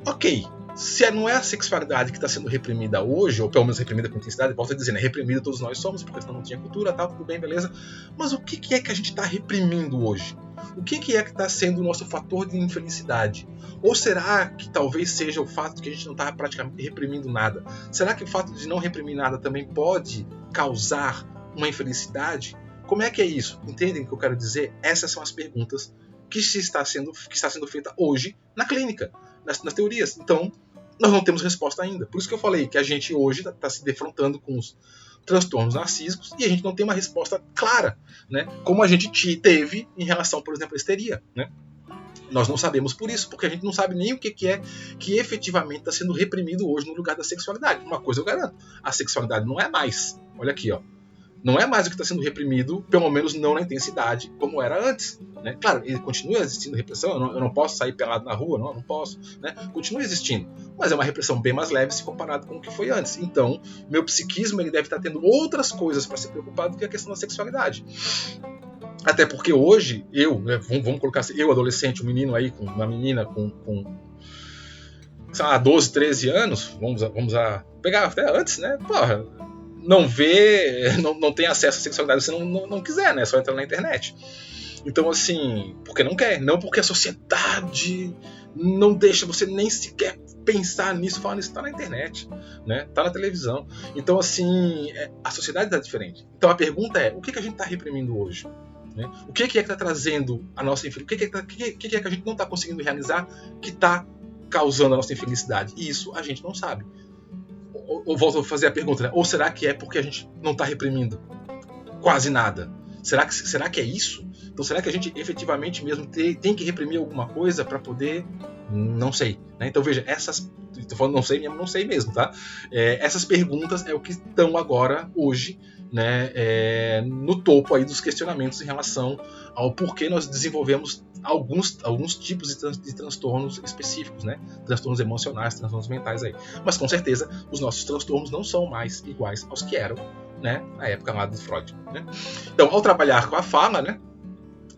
ok, se não é a sexualidade que está sendo reprimida hoje, ou pelo menos reprimida com intensidade, posso dizer, né? Reprimida todos nós somos, porque senão não tinha cultura, tal, tudo bem, beleza. Mas o que é que a gente está reprimindo hoje? O que é que está sendo o nosso fator de infelicidade? Ou será que talvez seja o fato de que a gente não está praticamente reprimindo nada? Será que o fato de não reprimir nada também pode causar uma infelicidade? Como é que é isso? Entendem o que eu quero dizer? Essas são as perguntas que está sendo feita hoje na clínica, nas teorias. Então, nós não temos resposta ainda. Por isso que eu falei que a gente hoje está se defrontando com os transtornos narcísicos e a gente não tem uma resposta clara, né? Como a gente teve em relação, por exemplo, à histeria, né? Nós não sabemos por isso, porque a gente não sabe nem o que é que efetivamente está sendo reprimido hoje no lugar da sexualidade. Uma coisa eu garanto, a sexualidade não é mais, olha aqui, ó, não é mais o que está sendo reprimido, pelo menos não na intensidade como era antes. Né? Claro, ele continua existindo repressão, eu não posso sair pelado na rua, não posso. Né? Continua existindo, mas é uma repressão bem mais leve se comparado com o que foi antes. Então, meu psiquismo ele deve estar tendo outras coisas para ser preocupado do que a questão da sexualidade. Até porque hoje, vamos colocar assim, eu adolescente, um menino aí, uma menina com sei lá, 12, 13 anos, vamos pegar até antes, né? Porra, não vê, não tem acesso à sexualidade se não quiser, né? É só entrar na internet. Então, assim, porque não quer, não porque a sociedade não deixa você nem sequer pensar nisso, falar nisso, tá na internet, né? Tá na televisão. Então, assim, a sociedade tá diferente. Então a pergunta é, o que a gente tá reprimindo hoje? Né? O que é que está trazendo a nossa infelicidade? O que é que a gente não está conseguindo realizar que está causando a nossa infelicidade? E isso a gente não sabe. Ou volto a fazer a pergunta, né? Ou será que é porque a gente não está reprimindo quase nada? Será que é isso? Então será que a gente efetivamente mesmo tem que reprimir alguma coisa para poder... Não sei. Né? Então veja, estou falando não sei mesmo, tá? Essas perguntas é o que estão agora, hoje, né, no topo aí dos questionamentos em relação ao porquê nós desenvolvemos alguns tipos de transtornos específicos, né? Transtornos emocionais, transtornos mentais aí. Mas com certeza os nossos transtornos não são mais iguais aos que eram, né, na época lá do Freud. Né? Então, ao trabalhar com a fala, né,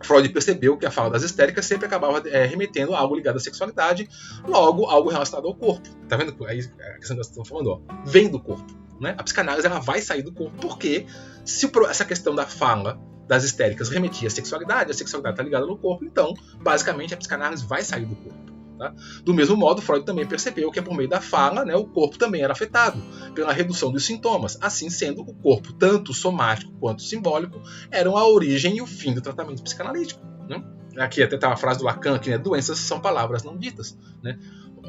Freud percebeu que a fala das histéricas sempre acabava remetendo a algo ligado à sexualidade, logo algo relacionado ao corpo. Tá vendo? Aí a questão que nós estamos falando, ó, vem do corpo. Né? A psicanálise ela vai sair do corpo, porque se essa questão da fala das histéricas remetia à sexualidade, a sexualidade está ligada no corpo, então, basicamente, a psicanálise vai sair do corpo. Tá? Do mesmo modo, Freud também percebeu que por meio da fala, né, o corpo também era afetado pela redução dos sintomas. Assim sendo, o corpo, tanto somático quanto simbólico, eram a origem e o fim do tratamento psicanalítico. Né? Aqui até está a frase do Lacan, que né, doenças são palavras não ditas, né?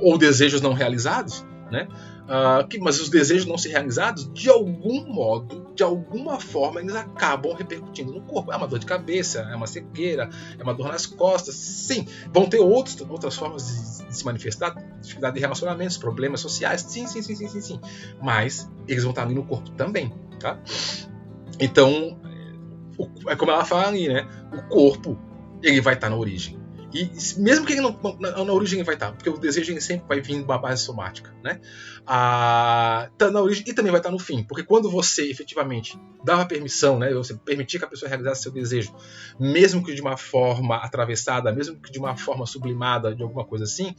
Ou desejos não realizados, né? Mas os desejos não se realizados, de algum modo, de alguma forma, eles acabam repercutindo no corpo. É uma dor de cabeça, é uma cegueira, é uma dor nas costas. Sim, vão ter outras formas de se manifestar, dificuldade de relacionamentos, problemas sociais. Sim. Mas eles vão estar ali no corpo também. Tá? Então, é como ela fala ali, né? O corpo ele vai estar na origem. E mesmo que ele não, na origem vai estar, porque o desejo ele sempre vai vir de uma base somática, né? Tá na origem e também vai estar no fim, porque quando você efetivamente dava permissão, né? Você permitia que a pessoa realizasse seu desejo, mesmo que de uma forma atravessada, mesmo que de uma forma sublimada, de alguma coisa assim,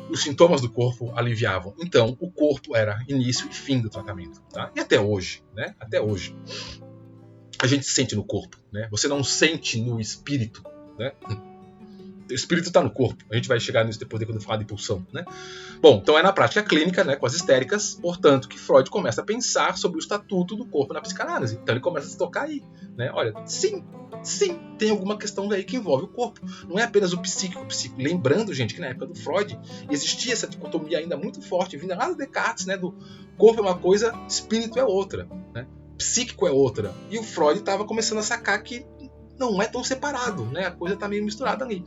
os sintomas do corpo aliviavam. Então, o corpo era início e fim do tratamento, tá? E até hoje, né? Até hoje, a gente sente no corpo, né? Você não sente no espírito, né? O espírito está no corpo. A gente vai chegar nisso depois quando eu falar de pulsão, né? Bom, então é na prática clínica, né, com as histéricas, portanto, que Freud começa a pensar sobre o estatuto do corpo na psicanálise. Então ele começa a se tocar aí, né? Olha, sim, tem alguma questão aí que envolve o corpo. Não é apenas o psíquico. Lembrando, gente, que na época do Freud existia essa dicotomia ainda muito forte, vinda lá do Descartes, né? Do corpo é uma coisa, espírito é outra, né? Psíquico é outra. E o Freud estava começando a sacar que não é tão separado, né? A coisa está meio misturada ali.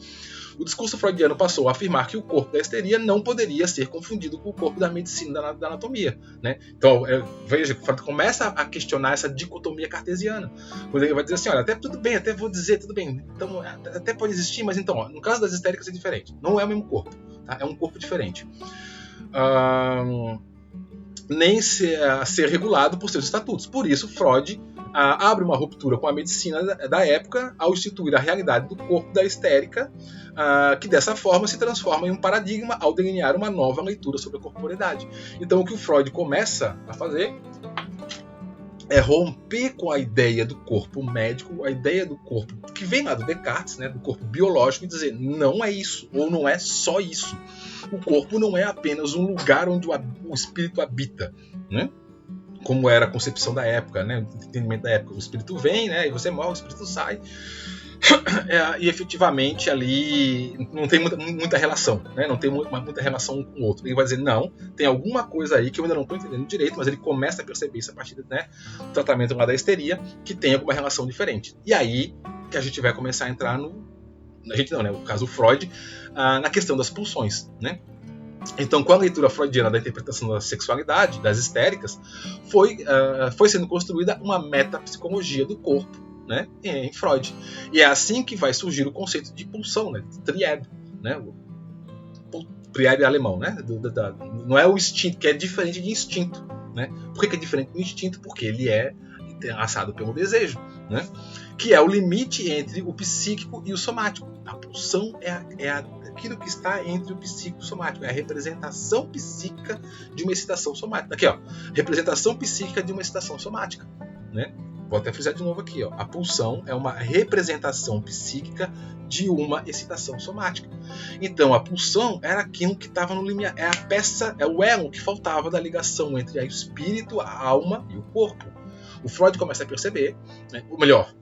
O discurso freudiano passou a afirmar que o corpo da histeria não poderia ser confundido com o corpo da medicina da anatomia, né? Então, veja, Freud começa a questionar essa dicotomia cartesiana. Quando ele vai dizer assim, olha, até tudo bem, até vou dizer, tudo bem, então, até pode existir, mas então, ó, no caso das histéricas é diferente. Não é o mesmo corpo, tá? É um corpo diferente. Nem ser regulado por seus estatutos. Por isso, Freud abre uma ruptura com a medicina da época ao instituir a realidade do corpo da histérica, que dessa forma se transforma em um paradigma ao delinear uma nova leitura sobre a corporeidade. Então, o que o Freud começa a fazer é romper com a ideia do corpo médico, a ideia do corpo que vem lá do Descartes, né, do corpo biológico, e dizer não é isso, ou não é só isso. O corpo não é apenas um lugar onde o espírito habita, né? Como era a concepção da época, né? O entendimento da época. O espírito vem, né? E você morre, o espírito sai. E efetivamente ali não tem muita relação, né? Não tem muita relação um com o outro. Ele vai dizer, não, tem alguma coisa aí que eu ainda não estou entendendo direito, mas ele começa a perceber isso a partir do tratamento lá da histeria, que tem alguma relação diferente. E aí que a gente vai começar a entrar no caso Freud, na questão das pulsões, né? Então, com a leitura freudiana da interpretação da sexualidade, das histéricas, foi sendo construída uma metapsicologia do corpo, né, em Freud. E é assim que vai surgir o conceito de pulsão, né, de Trieb, né, o Trieb é alemão, né, não é o instinto, que é diferente de instinto, né. Por que é diferente do instinto? Porque ele é traçado pelo desejo, né, que é o limite entre o psíquico e o somático. A pulsão é aquilo que está entre o psíquico e o somático, é a representação psíquica de uma excitação somática. Aqui, ó, representação psíquica de uma excitação somática, né? Vou até frisar de novo aqui, ó. A pulsão é uma representação psíquica de uma excitação somática. Então, a pulsão era aquilo que estava no limiar, é a peça, é o elo que faltava da ligação entre o espírito, a alma e o corpo. O Freud começa a perceber, né, ou melhor,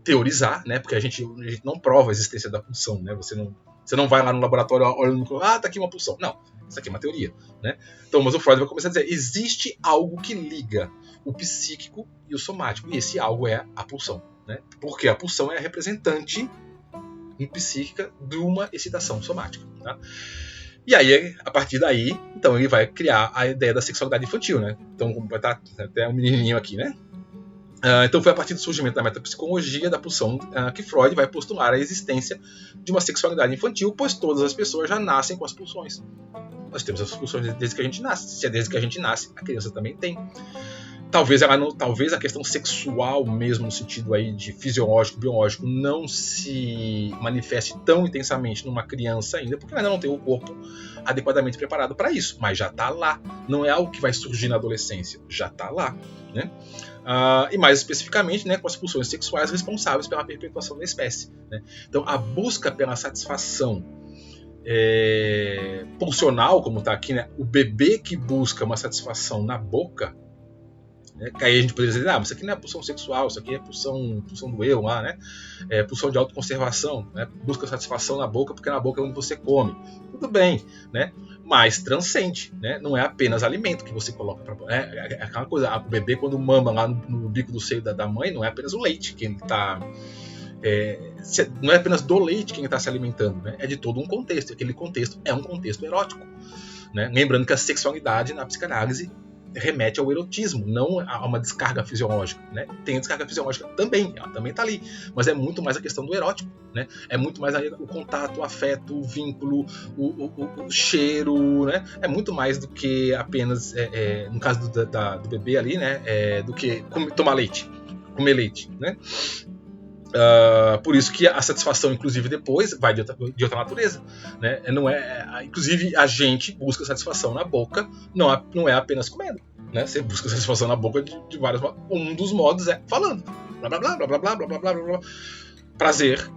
teorizar, né, porque a gente não prova a existência da pulsão, né? Você não vai lá no laboratório olhando, tá aqui uma pulsão. Não, isso aqui é uma teoria, né? Então, mas o Freud vai começar a dizer, existe algo que liga o psíquico e o esse algo é a pulsão, né? Porque a pulsão é a representante psíquica de uma excitação somática, tá? E aí, a partir daí, então ele vai criar a ideia da sexualidade infantil, né? Então vai estar até um menininho aqui, né? Então foi a partir do surgimento da metapsicologia da pulsão que Freud vai postular a existência de uma sexualidade infantil, pois todas as pessoas já nascem com as pulsões. Nós temos as pulsões desde que a gente nasce. Se é desde que a gente nasce, a criança também tem. Talvez a questão sexual mesmo, no sentido aí de fisiológico, biológico, não se manifeste tão intensamente numa criança ainda, porque ela ainda não tem o corpo adequadamente preparado para isso, mas já está lá. Não é algo que vai surgir na adolescência, já está lá, né? E mais especificamente, né, com as pulsões sexuais responsáveis pela perpetuação da espécie, né? Então, a busca pela satisfação pulsional, como está aqui, né, o bebê que busca uma satisfação na boca, né, que aí a gente poderia dizer, mas isso aqui não é pulsão sexual, isso aqui é pulsão do eu lá, né? Pulsão de autoconservação, né? Busca satisfação na boca porque na boca é onde você come. Tudo bem, né? Mas transcende, né? Não é apenas alimento que você coloca para é aquela coisa, o bebê quando mama lá no bico do seio da mãe, não é apenas o leite que ele está não é apenas do leite que ele está se alimentando, né? É de todo um contexto. Aquele contexto é um contexto erótico, né? Lembrando que a sexualidade na psicanálise remete ao erotismo, não a uma descarga fisiológica, né? Tem a descarga fisiológica também, ela também está ali, mas é muito mais a questão do erótico, né? É muito mais aí o contato, o afeto, o vínculo, o cheiro, né? É muito mais do que apenas, no caso do bebê ali, né? Do que tomar leite, comer leite, né? Por isso que a satisfação, inclusive, depois vai de outra natureza, né? Inclusive, a gente busca satisfação na boca, não é apenas comendo, né? Você busca satisfação na boca de vários modos. Um dos modos é falando. Blá, blá, blá, blá, blá, blá, blá, blá, blá, blá. Prazer.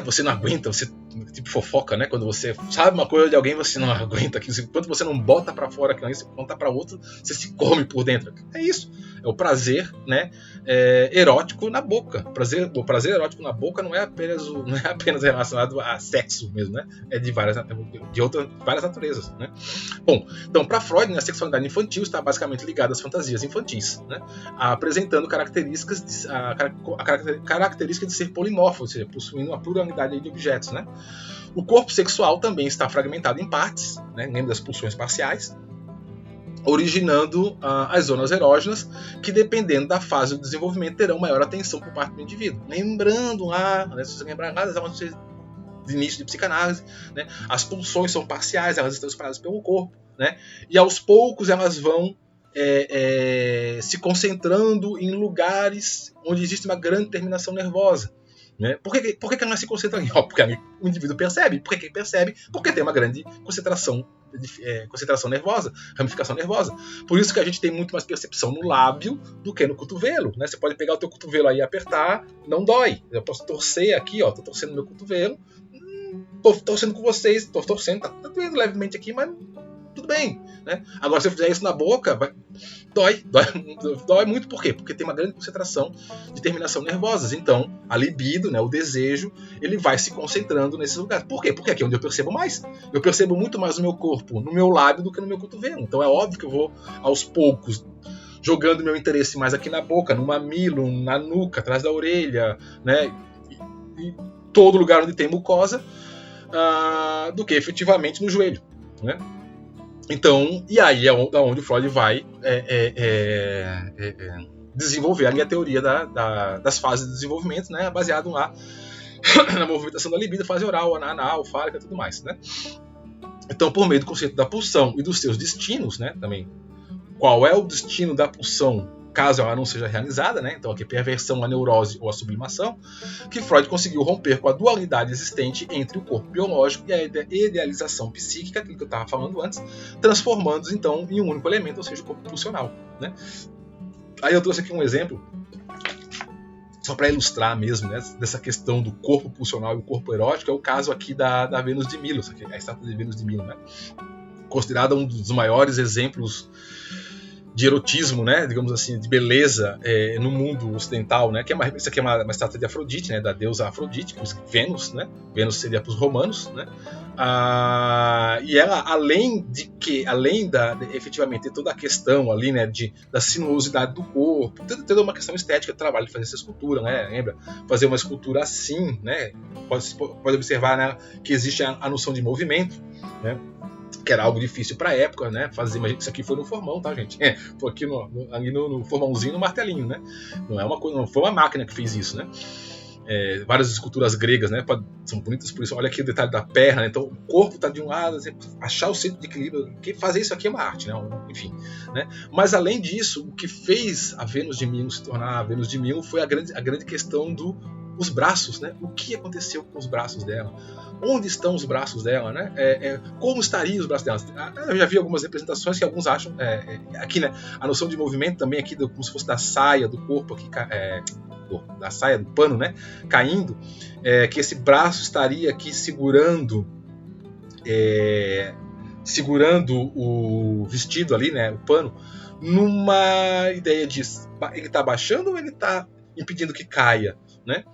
Você não aguenta, você tipo fofoca, né? Quando você sabe uma coisa de alguém, você não aguenta aquilo. Enquanto você não bota pra fora aquilo, você conta pra outro, você se come por dentro. É isso. É o prazer, né? Erótico na boca. O prazer erótico na boca não é apenas relacionado a sexo mesmo, né? É de várias naturezas, né? Bom, então para Freud, né, a sexualidade infantil está basicamente ligada às fantasias infantis, né? Apresentando características de ser polimorfo, ou seja, possuindo uma pluralidade de objetos, né? O corpo sexual também está fragmentado em partes, né? Lembra das pulsões parciais, originando as zonas erógenas, que dependendo da fase do desenvolvimento terão maior atenção por parte do indivíduo. Lembrando lá, né, se você lembrar lá das aulas de início de psicanálise, né, as pulsões são parciais, elas estão espalhadas pelo corpo, né, e aos poucos elas vão se concentrando em lugares onde existe uma grande terminação nervosa. Né? Por que ela se concentra ali? Porque o indivíduo percebe. Por que ele percebe? Porque tem uma grande concentração nervosa, ramificação nervosa. Por isso que a gente tem muito mais percepção no lábio do que no cotovelo. Né? Você pode pegar o teu cotovelo aí e apertar, não dói. Eu posso torcer aqui, ó, tô torcendo meu cotovelo, tô torcendo com vocês, tô torcendo, tá doendo levemente aqui, mas tudo bem. Né? Agora, se eu fizer isso na boca, dói muito. Por quê? Porque tem uma grande concentração de terminação nervosas. Então, a libido, né, o desejo, ele vai se concentrando nesses lugares. Por quê? Porque aqui é onde eu percebo mais. Eu percebo muito mais o meu corpo no meu lábio do que no meu cotovelo. Então, é óbvio que eu vou, aos poucos, jogando meu interesse mais aqui na boca, no mamilo, na nuca, atrás da orelha, né, e todo lugar onde tem mucosa, do que efetivamente no joelho, né? Então, e aí é onde o Freud vai desenvolver ali a teoria das fases de desenvolvimento, né, baseado lá na movimentação da libido, fase oral, anal, fálica e tudo mais, né? Então, por meio do conceito da pulsão e dos seus destinos, né, também, qual é o destino da pulsão caso ela não seja realizada, né? Então aqui perversão, a neurose ou a sublimação, que Freud conseguiu romper com a dualidade existente entre o corpo biológico e a idealização psíquica, aquilo que eu estava falando antes, transformando-os então em um único elemento, ou seja, o corpo pulsional, né? Aí eu trouxe aqui um exemplo, só para ilustrar mesmo, né, dessa questão do corpo pulsional e o corpo erótico, é o caso aqui da Vênus de Milo, a estátua de Vênus de Milo, né? Considerada um dos maiores exemplos de erotismo, né, digamos assim, de beleza no mundo ocidental, né, isso aqui é uma estátua de Afrodite, né, da deusa Afrodite, Vênus, né, Vênus seria para os romanos, né, e ela, além efetivamente ter toda a questão ali, né, da sinuosidade do corpo, toda uma questão estética do trabalho de fazer essa escultura, né, lembra, fazer uma escultura assim, né, pode observar, né, que existe a noção de movimento, né, que era algo difícil para a época, né? Isso aqui foi no formão, tá, gente? Foi aqui ali no formãozinho, no martelinho, né? Não foi uma máquina que fez isso, né? Várias esculturas gregas, né? São bonitas por isso. Olha aqui o detalhe da perna, né? Então o corpo está de um lado, você achar o centro de equilíbrio. Fazer isso aqui é uma arte, né? Enfim, né? Mas além disso, o que fez a Vênus de Milo se tornar a Vênus de Milo foi a grande questão dos braços, né? O que aconteceu com os braços dela? Onde estão os braços dela, né? Como estariam os braços dela? Eu já vi algumas representações que alguns acham aqui, né? A noção de movimento também aqui, como se fosse da saia do corpo aqui, da saia do pano, né? Caindo, que esse braço estaria aqui segurando o vestido ali, né? O pano, numa ideia de ele está abaixando ou ele está impedindo que caia, né?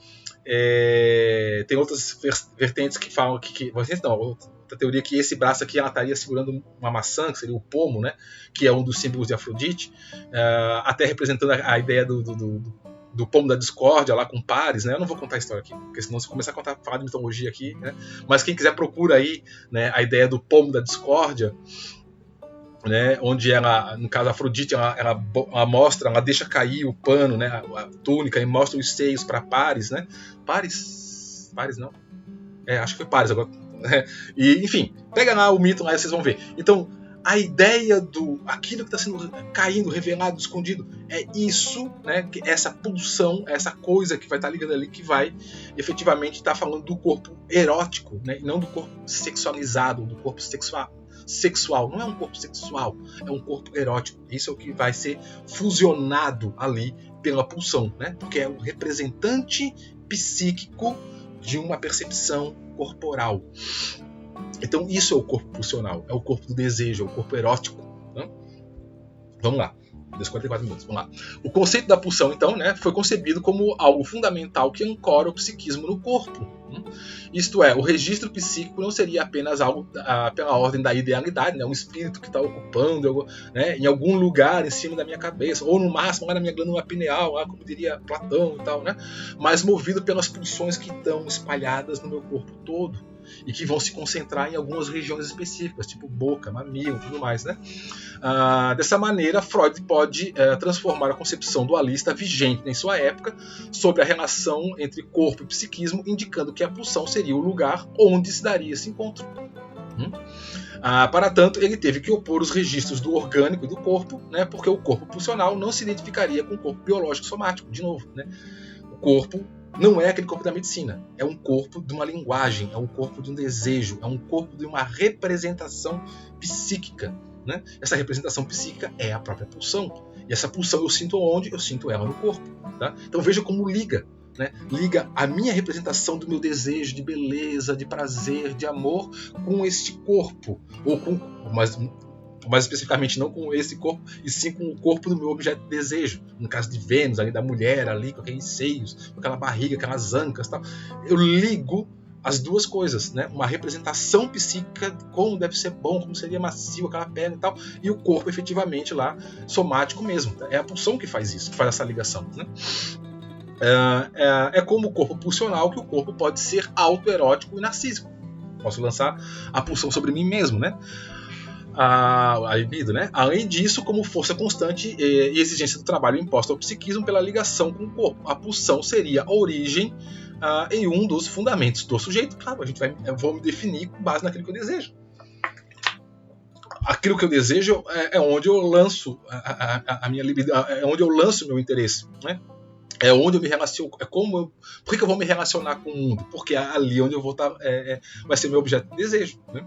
Tem outras vertentes que falam outra teoria que esse braço aqui ela estaria segurando uma maçã, que seria o pomo, né? Que é um dos símbolos de Afrodite, até representando a ideia do pomo da discórdia lá com pares, né? Eu não vou contar a história aqui, porque senão se começar a falar de mitologia aqui, né? Mas quem quiser procura aí, né, a ideia do pomo da discórdia, né, onde ela, no caso a Afrodite, ela mostra, ela deixa cair o pano, né, a túnica, e mostra os seios para Paris, né? Paris não? Acho que foi Paris agora. E, enfim, pega lá o mito lá e vocês vão ver. Então, a ideia do aquilo que está sendo caindo, revelado, escondido, é isso, né? Essa pulsão, essa coisa que vai estar ligando ali, que vai efetivamente estar falando do corpo erótico, né? E não do corpo sexualizado, do corpo sexual. Não é um corpo sexual, é um corpo erótico. Isso é o que vai ser fusionado ali pela pulsão, né? Porque é o representante psíquico de uma percepção corporal. Então isso é o corpo pulsional, é o corpo do desejo, é o corpo erótico. Né? Vamos lá, 44 minutos, vamos lá. O conceito da pulsão, então, né, foi concebido como algo fundamental que ancora o psiquismo no corpo. Isto é, o registro psíquico não seria apenas algo pela ordem da idealidade, né, um espírito que está ocupando, né, em algum lugar em cima da minha cabeça, ou no máximo lá na minha glândula pineal, lá, como diria Platão e tal, né, mas movido pelas pulsões que estão espalhadas no meu corpo todo e que vão se concentrar em algumas regiões específicas, tipo boca, mamilo e tudo mais, né? Dessa maneira, Freud pode transformar a concepção dualista vigente em sua época sobre a relação entre corpo e psiquismo, indicando que a pulsão seria o lugar onde se daria esse encontro. Para tanto, ele teve que opor os registros do orgânico e do corpo, né, porque o corpo pulsional não se identificaria com o corpo biológico somático, de novo. Né? O corpo não é aquele corpo da medicina, é um corpo de uma linguagem, é um corpo de um desejo, é um corpo de uma representação psíquica. Né? Essa representação psíquica é a própria pulsão. E essa pulsão eu sinto onde? Eu sinto ela no corpo. Tá? Então veja como liga. Né? Liga a minha representação do meu desejo de beleza, de prazer, de amor com este corpo. Ou com, mais especificamente não com esse corpo, e sim com o corpo do meu objeto de desejo. No caso de Vênus, ali, da mulher, ali, com aqueles seios, com aquela barriga, aquelas ancas, tal. Eu ligo as duas coisas, né? Uma representação psíquica, como deve ser bom, como seria macio aquela perna e tal, e o corpo efetivamente lá, somático mesmo. É a pulsão que faz isso, que faz essa ligação. Né? É como o corpo pulsional, que o corpo pode ser autoerótico e narcísico. Posso lançar a pulsão sobre mim mesmo, né? A libido, né? Além disso, como força constante e exigência do trabalho imposta ao psiquismo pela ligação com o corpo. A pulsão seria a origem em um dos fundamentos do sujeito. Claro, eu vou me definir com base naquilo que eu desejo. Aquilo que eu desejo é onde eu lanço a minha libido, é onde eu lanço o meu interesse, né? É onde eu me relaciono, por que eu vou me relacionar com o mundo? Porque é ali onde eu vou estar, vai ser meu objeto de desejo, né?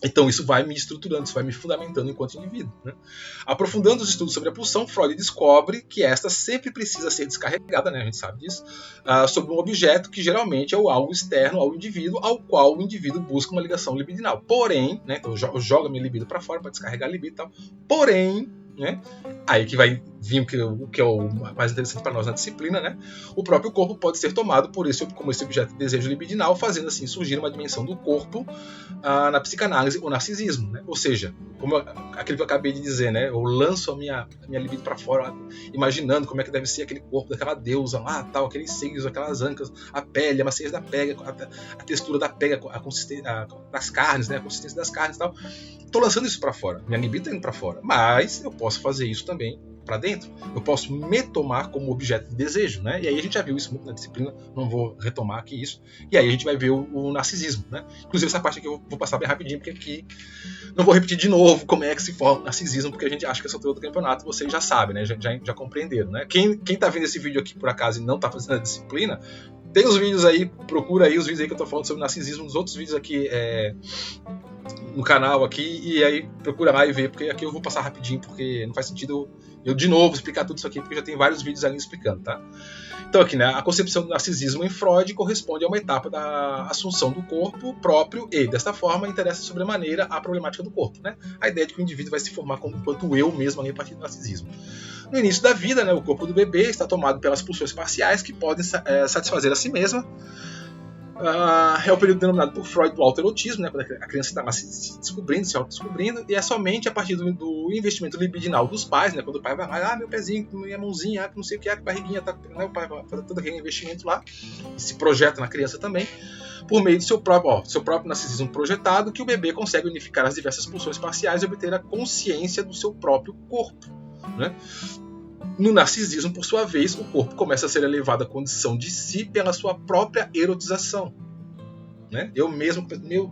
Então isso vai me estruturando, isso vai me fundamentando enquanto indivíduo. Né? Aprofundando os estudos sobre a pulsão, Freud descobre que esta sempre precisa ser descarregada, né, a gente sabe disso, sobre um objeto que geralmente é algo externo ao indivíduo, ao qual o indivíduo busca uma ligação libidinal. Porém, né, então eu jogo a minha libido para fora para descarregar a libido e tal. Porém, né, aí que vai vir o que é o mais interessante para nós na disciplina, né? O próprio corpo pode ser tomado como esse objeto de desejo libidinal, fazendo assim surgir uma dimensão do corpo na psicanálise ou narcisismo, né? Ou seja, como aquilo que eu acabei de dizer, né? Eu lanço a minha libido para fora, imaginando como é que deve ser aquele corpo daquela deusa lá, tal, aqueles seios, aquelas ancas, a pele, a maciez da pele, a textura da pele, a consistência das carnes, né? A consistência das carnes, e tal. Estou lançando isso para fora, minha libido está indo para fora, mas eu posso fazer isso também para dentro. Eu posso me tomar como objeto de desejo, né? E aí a gente já viu isso muito na disciplina, não vou retomar aqui isso. E aí a gente vai ver o narcisismo, né? Inclusive essa parte aqui eu vou passar bem rapidinho, porque aqui não vou repetir de novo como é que se forma o narcisismo, porque a gente acha que essa altura do campeonato vocês já sabem, né? Já compreenderam, né? Quem tá vendo esse vídeo aqui por acaso e não tá fazendo a disciplina, tem os vídeos aí, procura aí os vídeos aí que eu tô falando sobre narcisismo, nos outros vídeos aqui no canal aqui, e aí procura lá e vê, porque aqui eu vou passar rapidinho, porque não faz sentido eu de novo explicar tudo isso aqui, porque já tem vários vídeos ali explicando, tá? Então aqui, né, a concepção do narcisismo em Freud corresponde a uma etapa da assunção do corpo próprio e, desta forma, interessa sobremaneira a problemática do corpo, né? A ideia de que o indivíduo vai se formar enquanto eu mesmo ali a partir do narcisismo. No início da vida, né, o corpo do bebê está tomado pelas pulsões parciais que podem satisfazer a si mesma. É o período denominado por Freud do autoerotismo, né, quando a criança está lá se descobrindo, se autodescobrindo, e é somente a partir do investimento libidinal dos pais, né, quando o pai vai lá, meu pezinho, minha mãozinha, não sei o que, a barriguinha, tá, né, o pai vai fazer todo aquele investimento lá, e se projeta na criança também, por meio do seu próprio narcisismo projetado, que o bebê consegue unificar as diversas pulsões parciais e obter a consciência do seu próprio corpo, né? No narcisismo, por sua vez, o corpo começa a ser elevado à condição de si pela sua própria erotização. Né? Eu mesmo,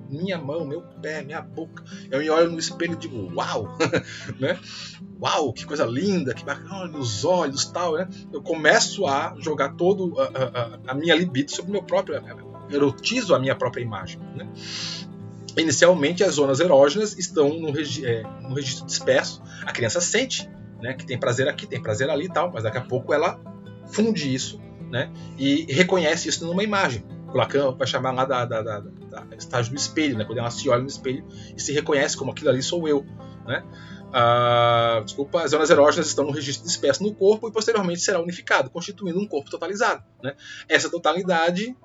minha mão, meu pé, minha boca, eu me olho no espelho e digo, uau, né? Uau, que coisa linda, que bacana, os olhos, tal, né? Eu começo a jogar todo a minha libido sobre o meu próprio, erotizo a minha própria imagem, né? Inicialmente, as zonas erógenas estão no registro disperso. A criança sente, né, que tem prazer aqui, tem prazer ali e tal, mas daqui a pouco ela funde isso, né, e reconhece isso numa imagem. O Lacan vai chamar lá da estágio do espelho, né, quando ela se olha no espelho e se reconhece como aquilo ali sou eu, né? As zonas erógenas estão no registro disperso no corpo e posteriormente será unificado, constituindo um corpo totalizado, né? Essa totalidade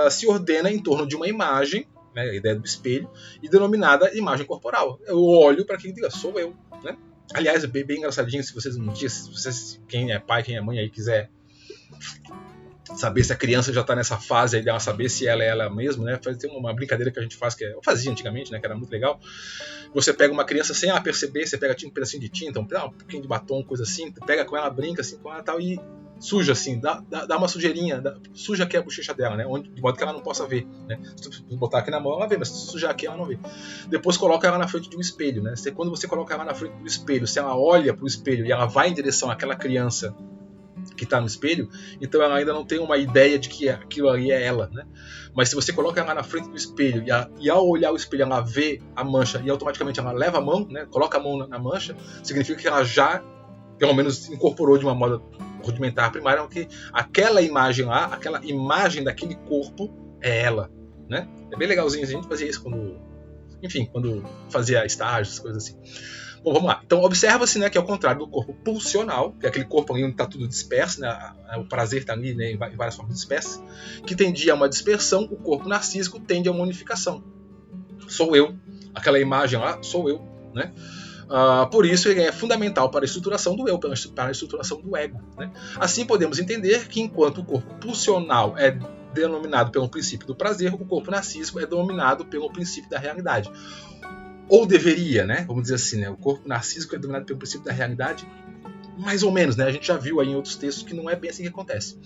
se ordena em torno de uma imagem, né, a ideia do espelho, e denominada imagem corporal. Eu olho para quem diga, sou eu, né? Aliás, é bem engraçadinho, se vocês um dia, quem é pai, quem é mãe aí quiser saber se a criança já está nessa fase aí dela saber se ela é ela mesma, né? Tem uma brincadeira que a gente faz, que eu fazia antigamente, né? Que era muito legal. Você pega uma criança sem perceber, você pega um pedacinho de tinta, um pouquinho de batom, coisa assim, pega com ela, brinca assim com ela tal, e suja assim, dá uma sujeirinha, suja aqui a bochecha dela, né? De modo que ela não possa ver, né? Se tu botar aqui na mão, ela vê, mas se sujar aqui, ela não vê. Depois coloca ela na frente de um espelho, né? Quando você coloca ela na frente do espelho, se ela olha para o espelho e ela vai em direção àquela criança que está no espelho, então ela ainda não tem uma ideia de que aquilo ali é ela, né? Mas se você coloca ela na frente do espelho e ao olhar o espelho ela vê a mancha e automaticamente ela leva a mão, né? Coloca a mão na mancha, significa que ela já, pelo menos, incorporou de uma moda rudimentar primária, que aquela imagem lá, aquela imagem daquele corpo é ela, né? É bem legalzinho, a gente fazia isso quando fazia estágios, coisas assim. Bom, vamos lá. Então, observa-se, né, que ao contrário do corpo pulsional, que é aquele corpo ali onde está tudo disperso, né, o prazer está ali, né, em várias formas dispersas, que tendia a uma dispersão, o corpo narcísico tende a uma unificação. Sou eu. Aquela imagem lá, sou eu, né? Por isso ele é fundamental para a estruturação do eu, para a estruturação do ego, né? Assim podemos entender que enquanto o corpo pulsional é denominado pelo princípio do prazer, o corpo narcísico é denominado pelo princípio da realidade. Ou deveria, né? Vamos dizer assim, né? O corpo narcísico é dominado pelo princípio da realidade, mais ou menos, né? A gente já viu aí em outros textos que não é bem assim que acontece.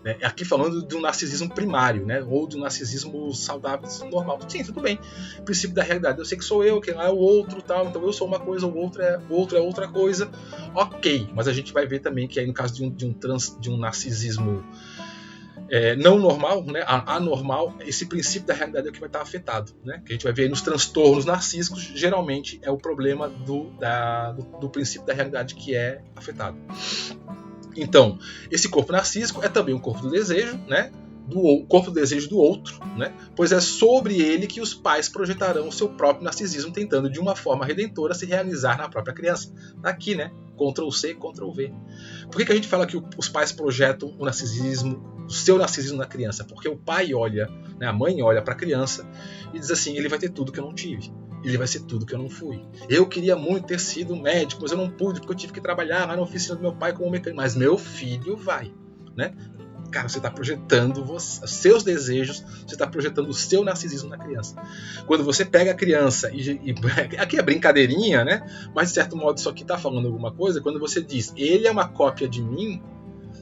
Né? Aqui falando de um narcisismo primário, né? Ou de um narcisismo saudável, normal. Sim, tudo bem. O princípio da realidade. Eu sei que sou eu, que lá é o outro, tal. Então eu sou uma coisa, o outro é outra coisa. Ok, mas a gente vai ver também que aí no caso de um narcisismo não normal, né, anormal, esse princípio da realidade é o que vai estar afetado, né? Que a gente vai ver nos transtornos narcísicos, geralmente é o problema do princípio da realidade que é afetado. Então, esse corpo narcísico é também um corpo do desejo, né? Do corpo do desejo do outro, né? Pois é sobre ele que os pais projetarão o seu próprio narcisismo, tentando de uma forma redentora se realizar na própria criança. Aqui, né? Ctrl+C, Ctrl+V. Por que a gente fala que os pais projetam o seu narcisismo na criança? Porque o pai olha, né, a mãe olha para a criança e diz assim, ele vai ter tudo que eu não tive. Ele vai ser tudo que eu não fui. Eu queria muito ter sido médico, mas eu não pude porque eu tive que trabalhar lá na oficina do meu pai como mecânico. Mas meu filho vai, né? Cara, você está projetando os seus desejos, você está projetando o seu narcisismo na criança. Quando você pega a criança, aqui é brincadeirinha, né? Mas de certo modo isso aqui está falando alguma coisa. Quando você diz, ele é uma cópia de mim,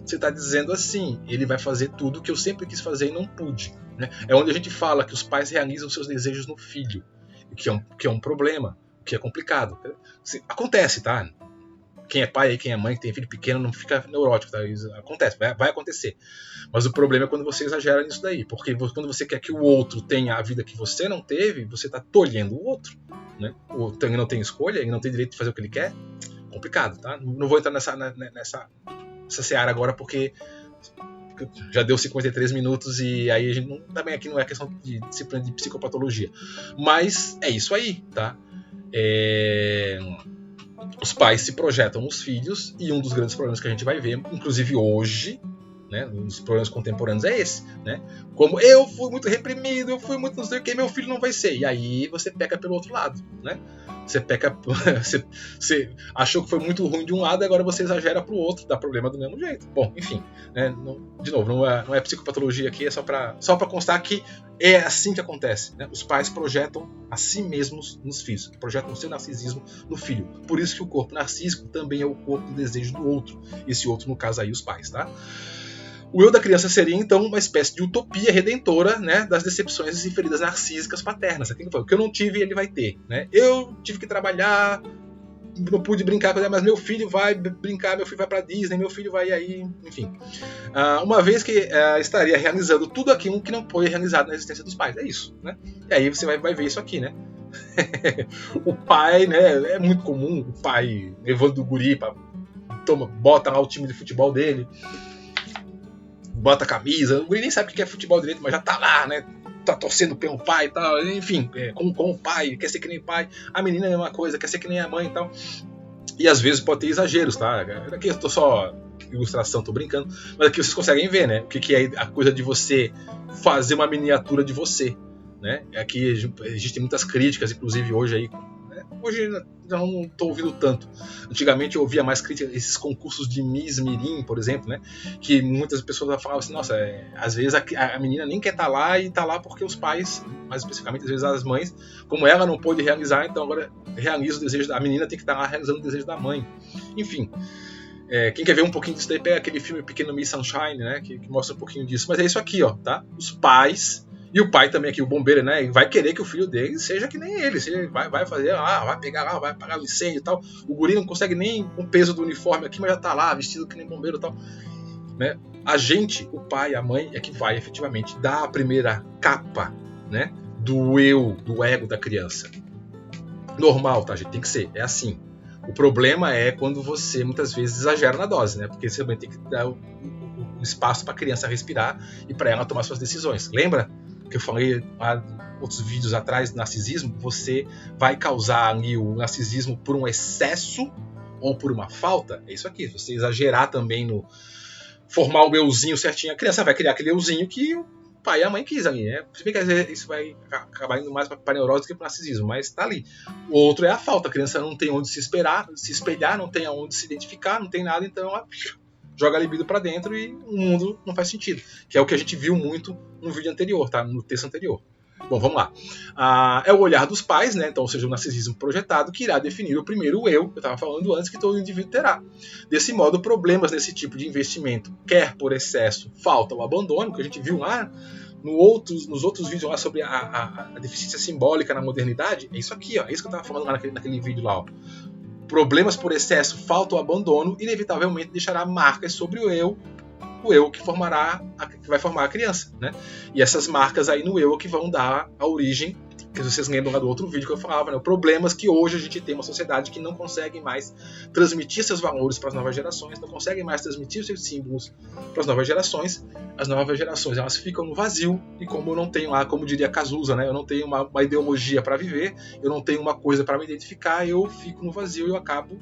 você está dizendo assim, ele vai fazer tudo que eu sempre quis fazer e não pude. Né? É onde a gente fala que os pais realizam seus desejos no filho, que é um problema, que é complicado. Acontece, tá? Quem é pai e quem é mãe, que tem filho pequeno, não fica neurótico, tá? Isso acontece, vai acontecer. Mas o problema é quando você exagera nisso daí, porque quando você quer que o outro tenha a vida que você não teve, você está tolhendo o outro, né? O outro não tem escolha, ele não tem direito de fazer o que ele quer. Complicado, tá? Não vou entrar nessa seara agora, porque já deu 53 minutos e aí a gente também aqui não é questão de disciplina de psicopatologia. Mas é isso aí, tá? Os pais se projetam nos filhos e um dos grandes problemas que a gente vai ver, inclusive hoje, né, um dos problemas contemporâneos é esse, né? Como eu fui muito reprimido, eu fui muito não sei o que, meu filho não vai ser. E aí você peca pelo outro lado, né? Você peca, você achou que foi muito ruim de um lado, agora você exagera pro outro, dá problema do mesmo jeito. Bom, enfim, né, de novo, não é psicopatologia aqui, é só para constar que é assim que acontece, né? Os pais projetam a si mesmos nos filhos, projetam o seu narcisismo no filho. Por isso que o corpo narcísico também é o corpo do desejo do outro. Esse outro, no caso aí, os pais, tá? O eu da criança seria, então, uma espécie de utopia redentora, né, das decepções e feridas narcísicas paternas. O que eu não tive, ele vai ter. Né? Eu tive que trabalhar, não pude brincar com ele, mas meu filho vai brincar, meu filho vai para Disney, meu filho vai aí, enfim. Uma vez que estaria realizando tudo aquilo que não foi realizado na existência dos pais. É isso. Né? E aí você vai ver isso aqui, né? O pai, né, é muito comum, o pai levando o guri, bota lá o time de futebol dele, bota a camisa, o guri nem sabe o que é futebol direito, mas já tá lá, né? Tá torcendo pelo pai e tal, enfim, com o pai, quer ser que nem pai, a menina é a mesma coisa, quer ser que nem a mãe e tal. E às vezes pode ter exageros, tá? Aqui eu tô só ilustração, tô brincando, mas aqui vocês conseguem ver, né? O que é a coisa de você fazer uma miniatura de você, né? Aqui existem muitas críticas, inclusive hoje aí. Hoje já não estou ouvindo tanto. Antigamente eu ouvia mais críticas, esses concursos de Miss Mirim, por exemplo, né? Que muitas pessoas falavam assim, nossa, às vezes a menina nem quer estar lá e está lá porque os pais, mais especificamente às vezes as mães, como ela não pôde realizar, então agora realiza o desejo da menina, tem que estar lá realizando o desejo da mãe. Enfim, quem quer ver um pouquinho disso daí, pega aquele filme Pequeno Miss Sunshine, né? Que mostra um pouquinho disso. Mas é isso aqui, ó, tá? Os pais... E o pai também aqui, o bombeiro, né? Vai querer que o filho dele seja que nem ele. Vai fazer, vai pegar lá, vai apagar o incêndio e tal. O guri não consegue nem com o peso do uniforme aqui, mas já tá lá, vestido que nem bombeiro e tal. Né? A gente, o pai, a mãe, é que vai efetivamente dar a primeira capa, né? Do eu, do ego da criança. Normal, tá, gente? Tem que ser, é assim. O problema é quando você muitas vezes exagera na dose, né? Porque você também tem que dar o espaço para a criança respirar e para ela tomar suas decisões. Lembra? Que eu falei há outros vídeos atrás do narcisismo, você vai causar ali o narcisismo por um excesso ou por uma falta. É isso aqui. Se você exagerar também no formar o euzinho certinho, a criança vai criar aquele euzinho que o pai e a mãe quis ali, né? Se bem que às vezes isso vai acabar indo mais para neurose do que para narcisismo, mas tá ali. O outro é a falta. A criança não tem onde se espelhar, não tem aonde se identificar, não tem nada, então ela joga a libido pra dentro e o mundo não faz sentido. Que é o que a gente viu muito no vídeo anterior, tá? No texto anterior. Bom, vamos lá. É o olhar dos pais, né? Então, ou seja, o narcisismo projetado, que irá definir o primeiro eu, que eu estava falando antes, que todo indivíduo terá. Desse modo, problemas nesse tipo de investimento, quer por excesso, falta ou abandono, que a gente viu lá nos outros vídeos lá sobre a deficiência simbólica na modernidade, é isso aqui, ó. É isso que eu estava falando lá naquele vídeo lá, ó. Problemas por excesso, falta ou abandono, inevitavelmente deixará marcas sobre o eu que vai formar a criança, né? E essas marcas aí no eu que vão dar a origem, que vocês lembram lá do outro vídeo que eu falava, né? Problemas que hoje a gente tem uma sociedade que não consegue mais transmitir seus valores para as novas gerações, não consegue mais transmitir seus símbolos para as novas gerações. As novas gerações, elas ficam no vazio, e como eu não tenho lá, como diria Cazuza, né? Eu não tenho uma ideologia para viver, eu não tenho uma coisa para me identificar, eu fico no vazio e eu acabo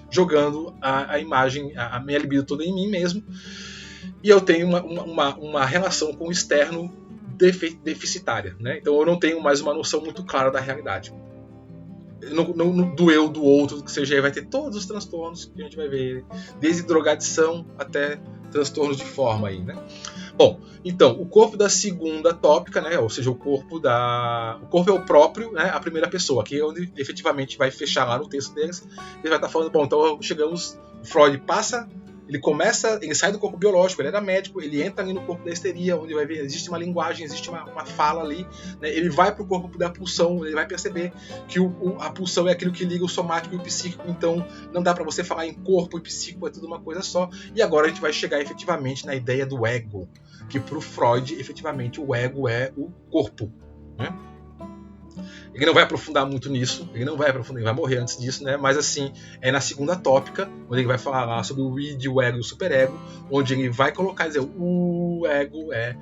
jogando a imagem, a minha libido toda em mim mesmo, e eu tenho uma relação com o externo deficitária, né? Então eu não tenho mais uma noção muito clara da realidade. Do eu, do outro, que seja, vai ter todos os transtornos que a gente vai ver, desde drogadição até transtornos de forma aí, né? Bom, então, o corpo da segunda tópica, né? Ou seja, o corpo é o próprio, né? A primeira pessoa, que é onde efetivamente vai fechar lá no texto deles. Ele vai estar falando, bom, então chegamos, Freud passa, ele sai do corpo biológico, ele era médico, ele entra ali no corpo da histeria, onde vai ver, existe uma linguagem, existe uma fala ali, né? Ele vai para o corpo da pulsão, ele vai perceber que a pulsão é aquilo que liga o somático e o psíquico, então não dá para você falar em corpo e psíquico, é tudo uma coisa só. E agora a gente vai chegar efetivamente na ideia do ego, que para o Freud, efetivamente, o ego é o corpo, né? Ele não vai aprofundar muito nisso, ele vai morrer antes disso, né? Mas assim, é na segunda tópica, onde ele vai falar lá sobre o id, o ego e o superego, onde ele vai colocar e dizer, o ego é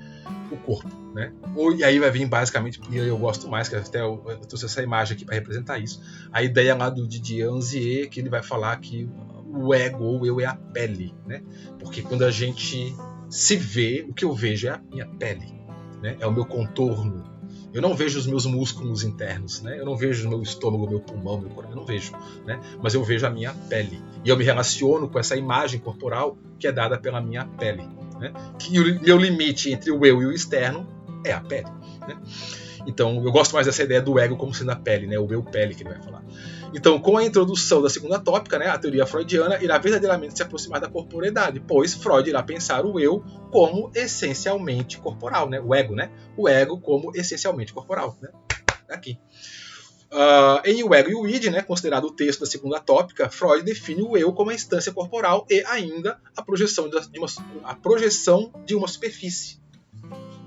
o corpo, né? E aí vai vir basicamente, e eu gosto mais, que até eu trouxe essa imagem aqui para representar isso, a ideia lá do Didier Anzier, que ele vai falar que o ego, ou eu, é a pele, né? Porque quando a gente se vê, o que eu vejo é a minha pele, né? É o meu contorno. Eu não vejo os meus músculos internos, né? Eu não vejo o meu estômago, meu pulmão, meu coração, eu não vejo, né? Mas eu vejo a minha pele. E eu me relaciono com essa imagem corporal que é dada pela minha pele, né? Que o meu limite entre o eu e o externo é a pele, né? Então, eu gosto mais dessa ideia do ego como sendo a pele, né? O eu-pele que ele vai falar. Então, com a introdução da segunda tópica, né, a teoria freudiana irá verdadeiramente se aproximar da corporeidade, pois Freud irá pensar o eu como essencialmente corporal, né? O ego, né? O ego como essencialmente corporal, né? Aqui. Em O Ego e o Id, né, considerado o texto da segunda tópica, Freud define o eu como a instância corporal e ainda a projeção de uma superfície.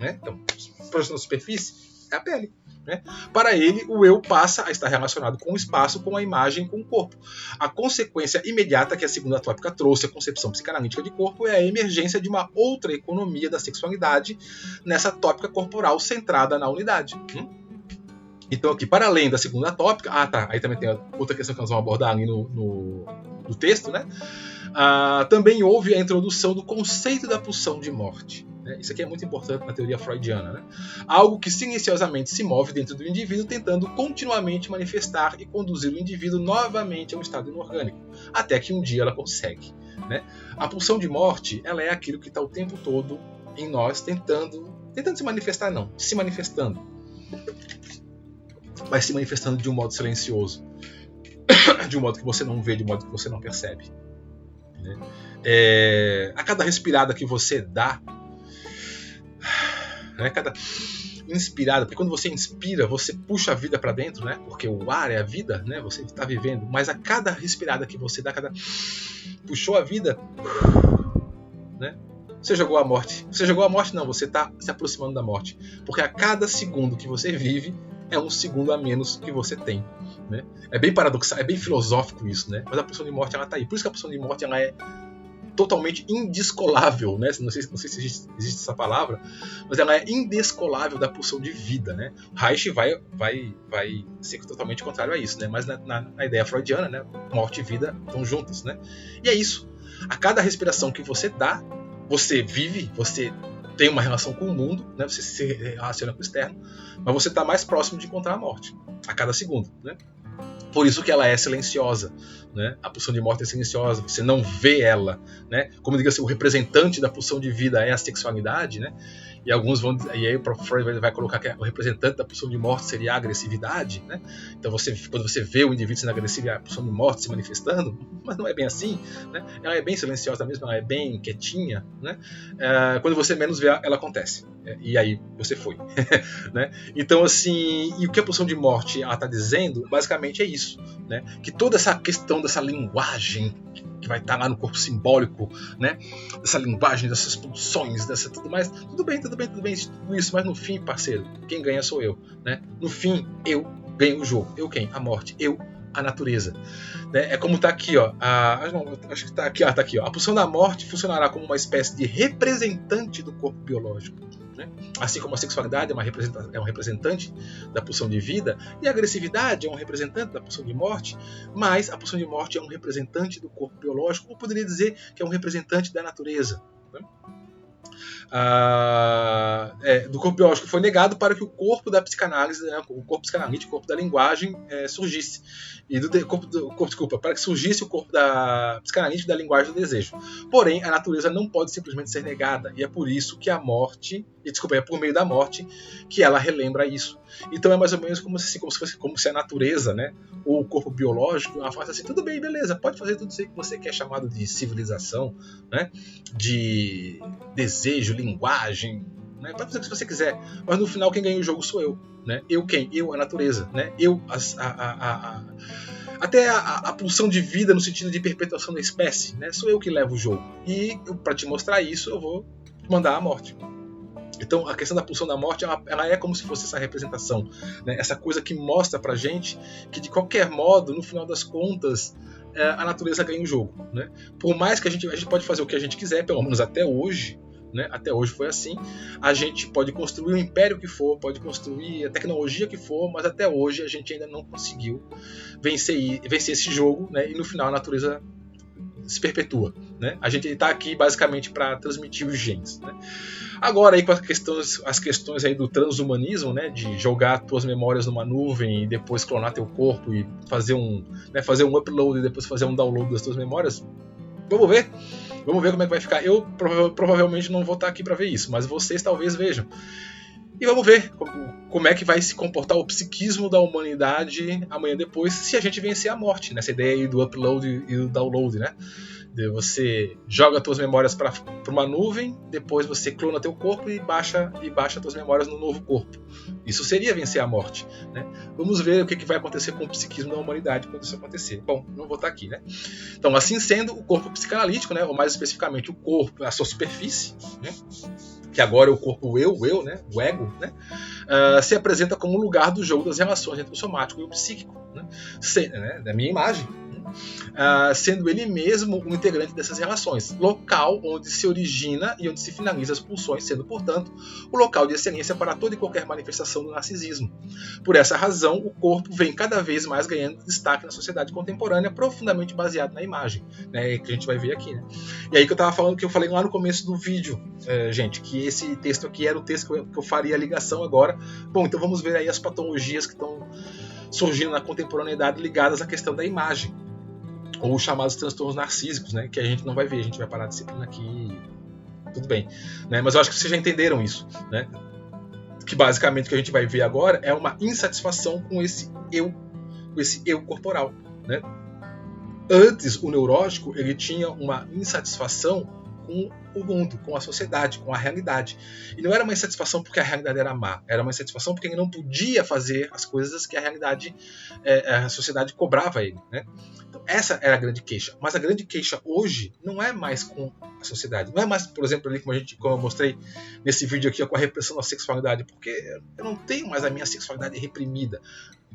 Né? Então, a projeção da superfície é a pele. Né? Para ele, o eu passa a estar relacionado com o espaço, com a imagem, com o corpo. A consequência imediata que a segunda tópica trouxe à concepção psicanalítica de corpo é a emergência de uma outra economia da sexualidade nessa tópica corporal centrada na unidade. Então, aqui, para além da segunda tópica, aí também tem outra questão que nós vamos abordar ali no texto, né? Também houve a introdução do conceito da pulsão de morte. Né? Isso aqui é muito importante na teoria freudiana. Né? Algo que silenciosamente se move dentro do indivíduo, tentando continuamente manifestar e conduzir o indivíduo novamente a um estado inorgânico, até que um dia ela consegue. Né? A pulsão de morte, ela é aquilo que está o tempo todo em nós, tentando se manifestar, não, se manifestando. Mas se manifestando de um modo silencioso, de um modo que você não vê, de um modo que você não percebe. Né? A cada respirada que você dá, né? Cada inspirada, porque quando você inspira, você puxa a vida para dentro, né? Porque o ar é a vida, né? Você está vivendo, mas a cada respirada que você dá, puxou a vida, né? Você jogou a morte. Você jogou a morte, não, você está se aproximando da morte, porque a cada segundo que você vive é um segundo a menos que você tem. Né? É bem paradoxal, é bem filosófico isso, né? Mas a pulsão de morte, ela tá aí. Por isso que a pulsão de morte, ela é totalmente indescolável, né? Não sei se existe essa palavra, mas ela é indescolável da pulsão de vida, né? Reich vai ser totalmente contrário a isso, né? Mas na ideia freudiana, né? Morte e vida estão juntas, né? E é isso. A cada respiração que você dá, você vive, você tem uma relação com o mundo, né? Você se relaciona com o externo, mas você está mais próximo de encontrar a morte a cada segundo, né? Por isso que ela é silenciosa, né? A pulsão de morte é silenciosa, você não vê ela, né? Como diga assim, o representante da pulsão de vida é a sexualidade, né? E alguns vão, e aí o próprio Freud vai colocar que o representante da pulsão de morte seria a agressividade, né? Então quando você vê o indivíduo sendo agressivo, a pulsão de morte se manifestando, mas não é bem assim, né? Ela é bem silenciosa mesmo, ela é bem quietinha, né? Quando você menos vê, ela acontece, e aí você foi, né? Então assim, e o que a pulsão de morte ela está dizendo, basicamente é isso, né? Que toda essa questão dessa linguagem que vai estar lá no corpo simbólico, né? Dessa linguagem, dessas pulsões, dessa tudo mais, tudo bem, tudo isso, mas no fim, parceiro, quem ganha sou eu, né? No fim, eu ganho o jogo. Eu quem? A morte. Eu, a natureza. Né? É como tá aqui, ó. Acho que tá aqui, tá aqui, ó. A pulsão da morte funcionará como uma espécie de representante do corpo biológico. Né? Assim como a sexualidade é um representante da pulsão de vida, e a agressividade é um representante da pulsão de morte, mas a pulsão de morte é um representante do corpo biológico, ou poderia dizer que é um representante da natureza. Né? Do corpo biológico foi negado para que o corpo da psicanálise, né, o corpo psicanalítico, o corpo da linguagem surgisse. E para que surgisse o corpo da psicanalítica da linguagem do desejo. Porém, a natureza não pode simplesmente ser negada, e é por isso que a morte, é por meio da morte que ela relembra isso. Então é mais ou menos como se a natureza, né, ou o corpo biológico, ela fala assim, tudo bem, beleza, pode fazer tudo isso que você quer, chamado de civilização, né, de desejo, linguagem, né, pode fazer o que você quiser, mas no final quem ganha o jogo sou eu. Né? Eu quem? Eu, a natureza. Né? Eu, até a pulsão de vida no sentido de perpetuação da espécie. Né? Sou eu que levo o jogo. E para te mostrar isso, eu vou mandar a morte. Então a questão da pulsão da morte ela é como se fosse essa representação, né? Essa coisa que mostra pra gente que de qualquer modo, no final das contas, a natureza ganha o jogo. Né? Por mais que a gente pode fazer o que a gente quiser, pelo menos até hoje, né? Até hoje foi assim, a gente pode construir o império que for, pode construir a tecnologia que for, mas até hoje a gente ainda não conseguiu vencer esse jogo, né? E no final a natureza se perpetua, né? A gente está aqui basicamente para transmitir os genes, né? Agora aí com as questões aí do transhumanismo, né, de jogar tuas memórias numa nuvem e depois clonar teu corpo e fazer um upload e depois fazer um download das tuas memórias, vamos ver como é que vai ficar. Eu provavelmente não vou estar aqui para ver isso, mas vocês talvez vejam. E vamos ver como é que vai se comportar o psiquismo da humanidade amanhã depois, se a gente vencer a morte, nessa ideia aí do upload e do download, né? Você joga suas memórias para uma nuvem, depois você clona teu corpo e baixa suas memórias no novo corpo. Isso seria vencer a morte, né? Vamos ver o que vai acontecer com o psiquismo da humanidade quando isso acontecer. Bom, não vou estar aqui, né? Então, assim sendo, o corpo psicanalítico, né, ou mais especificamente o corpo, a sua superfície, né, que agora é o corpo eu, né, o ego, né, se apresenta como um lugar do jogo das relações entre o somático e o psíquico, né, da minha imagem, sendo ele mesmo um integrante dessas relações, local onde se origina e onde se finaliza as pulsões, sendo, portanto, o local de excelência para toda e qualquer manifestação do narcisismo. Por essa razão, o corpo vem cada vez mais ganhando destaque na sociedade contemporânea, profundamente baseado na imagem, né, que a gente vai ver aqui, né? E aí que eu estava falando, que eu falei lá no começo do vídeo, gente, que esse texto aqui era o texto que eu faria a ligação agora. Bom, então vamos ver aí as patologias que estão surgindo na contemporaneidade ligadas à questão da imagem, ou os chamados transtornos narcísicos, né, que a gente não vai ver, a gente vai parar a disciplina aqui, tudo bem, né, mas eu acho que vocês já entenderam isso, né, que basicamente o que a gente vai ver agora é uma insatisfação com esse eu corporal, né. Antes, o neurótico, ele tinha uma insatisfação com o mundo, com a sociedade, com a realidade. E não era uma insatisfação porque a realidade era má, era uma insatisfação porque ele não podia fazer as coisas que a realidade, a sociedade cobrava ele, né? Então, essa era a grande queixa. Mas a grande queixa hoje não é mais com a sociedade, não é mais, por exemplo, ali como eu mostrei nesse vídeo aqui, com a repressão da sexualidade, porque eu não tenho mais a minha sexualidade reprimida.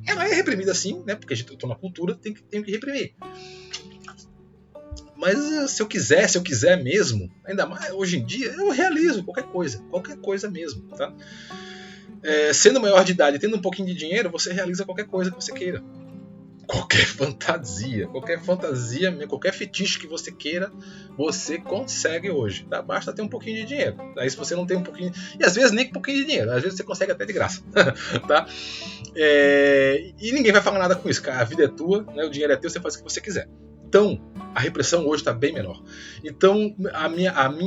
Ela é reprimida sim, né? Porque eu estou na cultura, tenho que reprimir. Mas se eu quiser mesmo, ainda mais hoje em dia, eu realizo qualquer coisa mesmo, tá? Sendo maior de idade, tendo um pouquinho de dinheiro, você realiza qualquer coisa que você queira. Qualquer fantasia, qualquer fetiche que você queira, você consegue hoje, tá? Basta ter um pouquinho de dinheiro. Aí se você não tem um pouquinho, e às vezes nem com um pouquinho de dinheiro, às vezes você consegue até de graça, tá? E ninguém vai falar nada com isso, cara. A vida é tua, né? O dinheiro é teu, você faz o que você quiser. Então, a repressão hoje está bem menor. Então,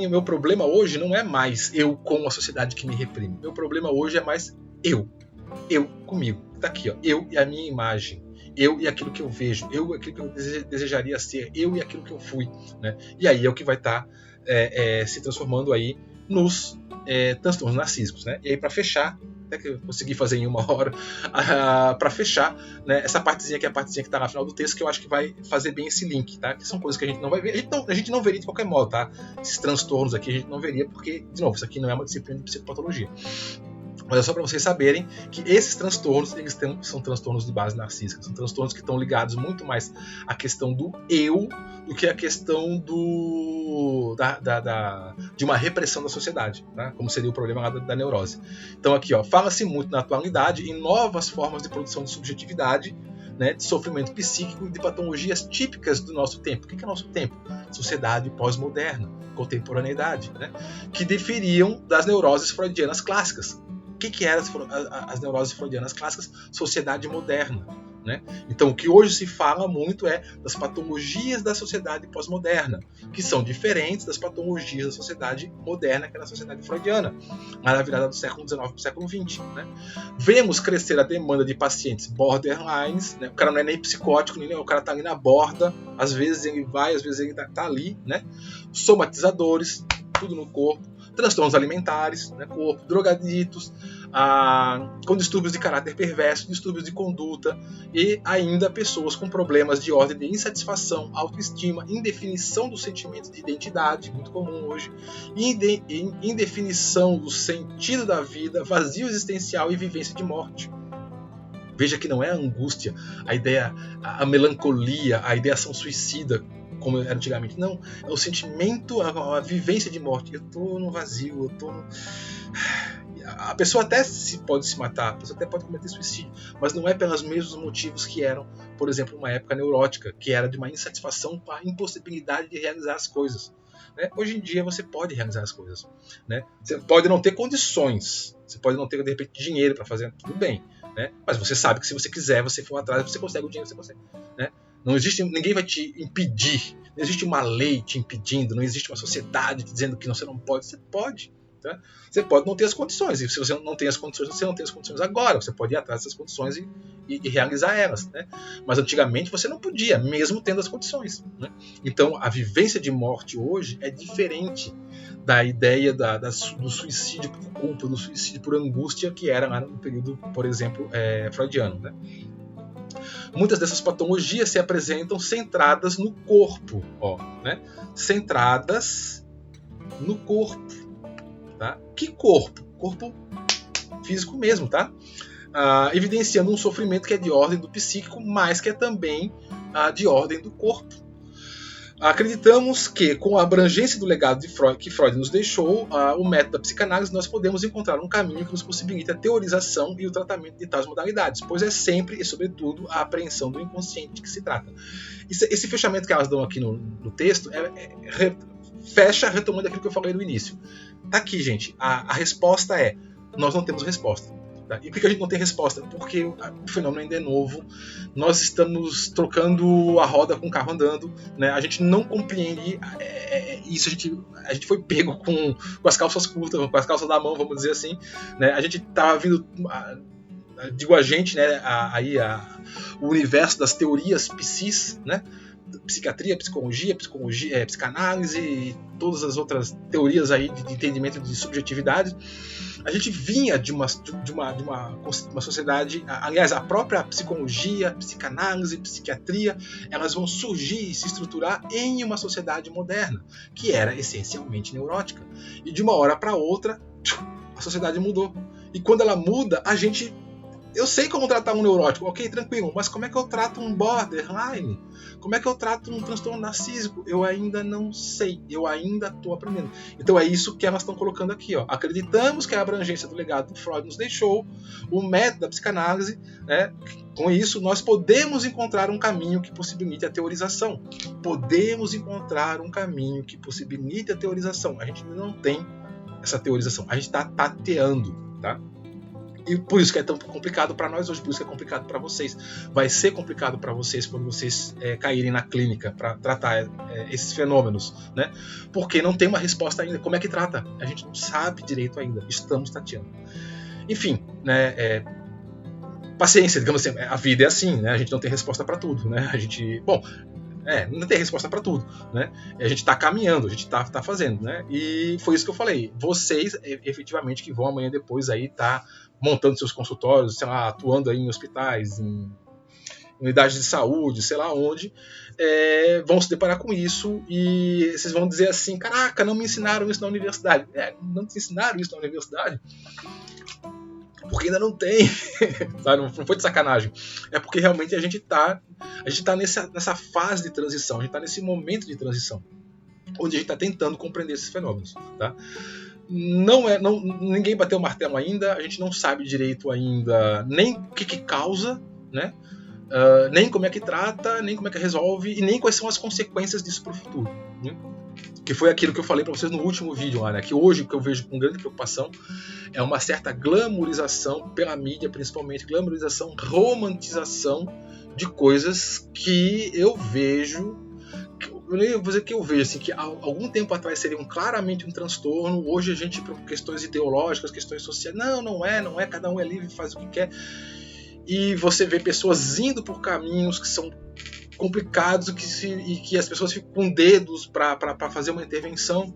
meu problema hoje não é mais eu com a sociedade que me reprime. Meu problema hoje é mais eu comigo. Está aqui, ó, eu e a minha imagem. Eu e aquilo que eu vejo. Eu e aquilo que eu desejaria ser. Eu e aquilo que eu fui. Né? E aí é o que vai estar se transformando aí nos transtornos narcísicos. Né? E aí, para fechar, até que eu consegui fazer em 1 hora, para fechar, né, essa partezinha que é a partezinha que está no final do texto, que eu acho que vai fazer bem esse link, tá? Que são coisas que a gente não vai ver, a gente não veria de qualquer modo, tá? Esses transtornos aqui a gente não veria porque, de novo, isso aqui não é uma disciplina de psicopatologia. Mas é só para vocês saberem que esses transtornos, eles são transtornos de base narcísica, são transtornos que estão ligados muito mais à questão do eu do que à questão de uma repressão da sociedade, tá? Como seria o problema lá da neurose. Então aqui, ó, fala-se muito na atualidade em novas formas de produção de subjetividade, né, de sofrimento psíquico e de patologias típicas do nosso tempo. O que é nosso tempo? Sociedade pós-moderna, contemporaneidade, né, que diferiam das neuroses freudianas clássicas. O que eram as neuroses freudianas clássicas? Sociedade moderna. Né? Então, o que hoje se fala muito é das patologias da sociedade pós-moderna, que são diferentes das patologias da sociedade moderna, que era a sociedade freudiana, na virada do século XIX para o século XX. Né? Vemos crescer a demanda de pacientes borderlines, né? O cara não é nem psicótico, o cara está ali na borda, às vezes ele vai, às vezes ele está ali, né? Somatizadores, tudo no corpo, transtornos alimentares, né, corpo, drogaditos, com distúrbios de caráter perverso, distúrbios de conduta e ainda pessoas com problemas de ordem de insatisfação, autoestima, indefinição dos sentimentos de identidade, muito comum hoje, indefinição do sentido da vida, vazio existencial e vivência de morte. Veja que não é a angústia, a ideia, a melancolia, a ideação suicida, como era antigamente. Não, é o sentimento, a vivência de morte. Eu tô no vazio, eu tô no... a pessoa até pode se matar, a pessoa até pode cometer suicídio, mas não é pelos mesmos motivos que eram, por exemplo, uma época neurótica, que era de uma insatisfação com a impossibilidade de realizar as coisas. Né? Hoje em dia você pode realizar as coisas. Né? Você pode não ter condições, você pode não ter, de repente, dinheiro para fazer, tudo bem. Né? Mas você sabe que se você quiser, você for atrás, você consegue o dinheiro, você consegue. Né? Não existe, ninguém vai te impedir, não existe uma lei te impedindo, não existe uma sociedade dizendo que você não pode, você pode. Tá? Você pode não ter as condições, e se você não tem as condições, você não tem as condições agora, você pode ir atrás dessas condições e realizar elas. Né? Mas antigamente você não podia, mesmo tendo as condições. Né? Então a vivência de morte hoje é diferente da ideia do suicídio por culpa, do suicídio por angústia, que era lá no período, por exemplo, freudiano. Né? Muitas dessas patologias se apresentam centradas no corpo, né? Centradas no corpo. Tá? Que corpo? Corpo físico mesmo, tá? Evidenciando um sofrimento que é de ordem do psíquico, mas que é também de ordem do corpo. Acreditamos que, com a abrangência do legado que Freud nos deixou, o método da psicanálise, nós podemos encontrar um caminho que nos possibilita a teorização e o tratamento de tais modalidades, pois é sempre e, sobretudo, a apreensão do inconsciente de que se trata. Esse fechamento que elas dão aqui no texto fecha retomando aquilo que eu falei no início. Tá aqui, gente. A resposta é: nós não temos resposta. Tá? E por que a gente não tem resposta? Porque o fenômeno ainda é novo. Nós estamos trocando a roda com o carro andando. Né? A gente não compreende isso. A gente foi pego com as calças curtas, com as calças da mão, vamos dizer assim. Né? A gente estava vindo... digo a gente, né? O universo das teorias psis, né? Psiquiatria, psicologia, psicanálise e todas as outras teorias aí de entendimento de subjetividade. A gente vinha de uma sociedade, aliás, a própria psicologia, psicanálise, psiquiatria, elas vão surgir e se estruturar em uma sociedade moderna, que era essencialmente neurótica. E de uma hora para outra, a sociedade mudou. E quando ela muda, eu sei como tratar um neurótico, ok, tranquilo, mas como é que eu trato um borderline? Como é que eu trato um transtorno narcísico? Eu ainda não sei, eu ainda estou aprendendo. Então é isso que elas estão colocando aqui. Acreditamos que a abrangência do legado do Freud nos deixou, o método da psicanálise, né? Com isso nós podemos encontrar um caminho que possibilite a teorização. Podemos encontrar um caminho que possibilite a teorização. A gente ainda não tem essa teorização, a gente está tateando, tá? E por isso que é tão complicado para nós hoje, por isso que é complicado para vocês. Vai ser complicado para vocês quando vocês caírem na clínica para tratar esses fenômenos, né? Porque não tem uma resposta ainda. Como é que trata? A gente não sabe direito ainda. Estamos tateando. Enfim, né? Paciência, digamos assim. A vida é assim, né? A gente não tem resposta para tudo, né? Não tem resposta para tudo, né? A gente está caminhando, a gente está fazendo, né? E foi isso que eu falei. Vocês, efetivamente, que vão amanhã depois aí tá montando seus consultórios, sei lá, atuando aí em hospitais, em unidades de saúde, sei lá onde, vão se deparar com isso e vocês vão dizer assim: caraca, não me ensinaram isso na universidade. Não te ensinaram isso na universidade? Porque ainda não tem. Não foi de sacanagem. É porque realmente a gente tá nessa fase de transição, a gente está nesse momento de transição, onde a gente está tentando compreender esses fenômenos. Tá? Ninguém bateu o martelo ainda, a gente não sabe direito ainda nem o que causa, né? Nem como é que trata, nem como é que resolve e nem quais são as consequências disso para o futuro. Né? Que foi aquilo que eu falei para vocês no último vídeo lá, né? Que hoje o que eu vejo com grande preocupação é uma certa glamorização pela mídia, principalmente glamorização, romantização de coisas que eu vejo. Eu vou dizer que eu vejo assim, que há algum tempo atrás seriam claramente um transtorno. Hoje a gente, por questões ideológicas, questões sociais, não é, cada um é livre, faz o que quer. E você vê pessoas indo por caminhos que são complicados e que as pessoas ficam com dedos para fazer uma intervenção,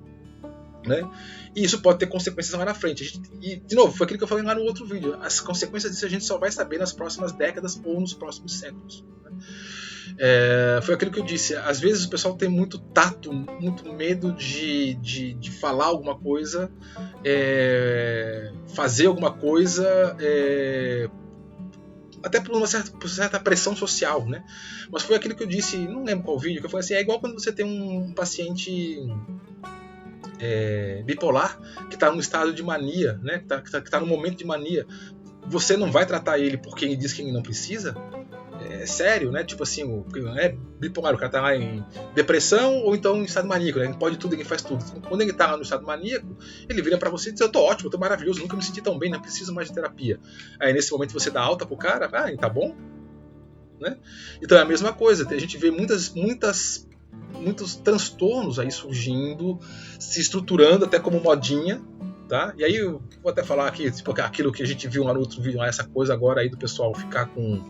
né? E isso pode ter consequências lá na frente. E, de novo, foi aquilo que eu falei lá no outro vídeo. As consequências disso a gente só vai saber nas próximas décadas ou nos próximos séculos. Né? Foi aquilo que eu disse. Às vezes o pessoal tem muito tato, muito medo de falar alguma coisa, fazer alguma coisa, até por uma certa pressão social, né? Mas foi aquilo que eu disse, não lembro qual vídeo, que eu falei assim, é igual quando você tem um paciente bipolar, que está num estado de mania, né? Que tá num momento de mania, você não vai tratar ele porque ele diz que ele não precisa? É sério, né? Tipo assim, bipolar, o cara tá lá em depressão ou então em estado maníaco, né? Ele pode tudo, ele faz tudo. Quando ele tá lá no estado maníaco, ele vira pra você e diz: eu tô ótimo, eu tô maravilhoso, nunca me senti tão bem, não preciso mais de terapia. Aí nesse momento você dá alta pro cara, ele tá bom? Né? Então é a mesma coisa, a gente vê muitos transtornos aí surgindo, se estruturando até como modinha. Tá? E aí eu vou até falar aqui, tipo, aquilo que a gente viu lá no outro vídeo, essa coisa agora aí do pessoal ficar com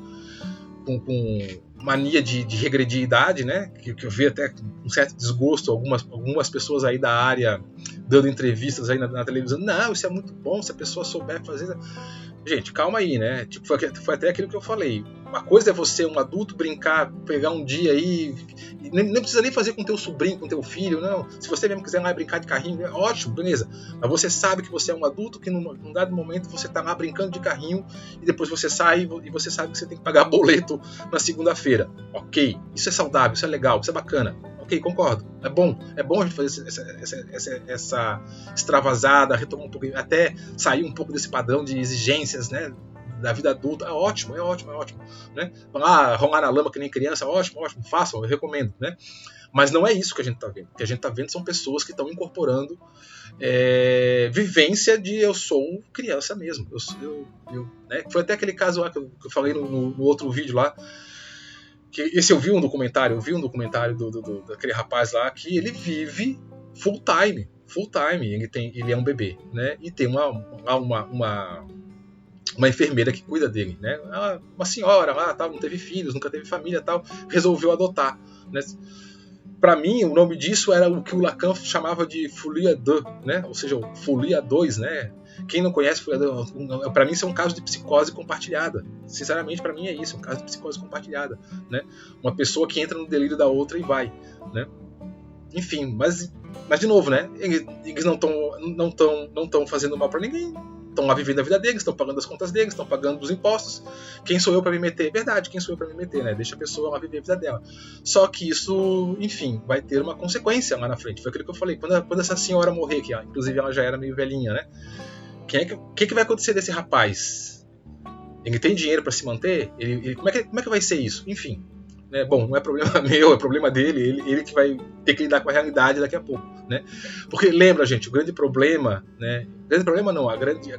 mania de regredir idade, né? Que eu vi até um certo desgosto, algumas pessoas aí da área dando entrevistas aí na televisão. Não, isso é muito bom, se a pessoa souber fazer. Gente, calma aí, né? Tipo, foi até aquilo que eu falei. Uma coisa é você, um adulto, brincar, pegar um dia aí, nem precisa nem fazer com teu sobrinho, com teu filho, não. Se você mesmo quiser lá brincar de carrinho, ótimo, beleza. Mas você sabe que você é um adulto, que num dado momento você tá lá brincando de carrinho e depois você sai e você sabe que você tem que pagar boleto na segunda-feira. Ok, isso é saudável, isso é legal, isso é bacana. Ok, concordo. É bom a gente fazer essa extravasada, retomar um pouco, até sair um pouco desse padrão de exigências, né, da vida adulta. É ótimo. Né? Rolar na lama que nem criança, ótimo, façam, eu recomendo. Né? Mas não é isso que a gente está vendo. O que a gente está vendo são pessoas que estão incorporando vivência de eu sou criança mesmo. Né? Foi até aquele caso lá que eu falei no outro vídeo lá. Esse eu vi um documentário daquele rapaz lá que ele vive full time, ele é um bebê, né? E tem uma enfermeira que cuida dele, né? Uma senhora lá, tal, não teve filhos, nunca teve família, tal, resolveu adotar, né? Para mim, o nome disso era o que o Lacan chamava de folia 2, né? Ou seja, folia 2, né? Quem não conhece, para mim isso é um caso de psicose compartilhada. Sinceramente, para mim é isso, um caso de psicose compartilhada, né? Uma pessoa que entra no delírio da outra e vai, né? Enfim, mas de novo, né? Eles não estão fazendo mal para ninguém. Estão lá vivendo a vida deles, estão pagando as contas deles, estão pagando os impostos. Quem sou eu para me meter? Verdade, quem sou eu para me meter, né? Deixa a pessoa lá viver a vida dela. Só que isso, enfim, vai ter uma consequência lá na frente. Foi aquilo que eu falei. Quando essa senhora morrer, que inclusive ela já era meio velhinha, né? O que vai acontecer desse rapaz? Ele tem dinheiro para se manter? Como é que vai ser isso? Enfim. Né? Bom, não é problema meu, é problema dele. Ele que vai ter que lidar com a realidade daqui a pouco. Né? Porque lembra, gente, o grande problema, né? Grande problema não,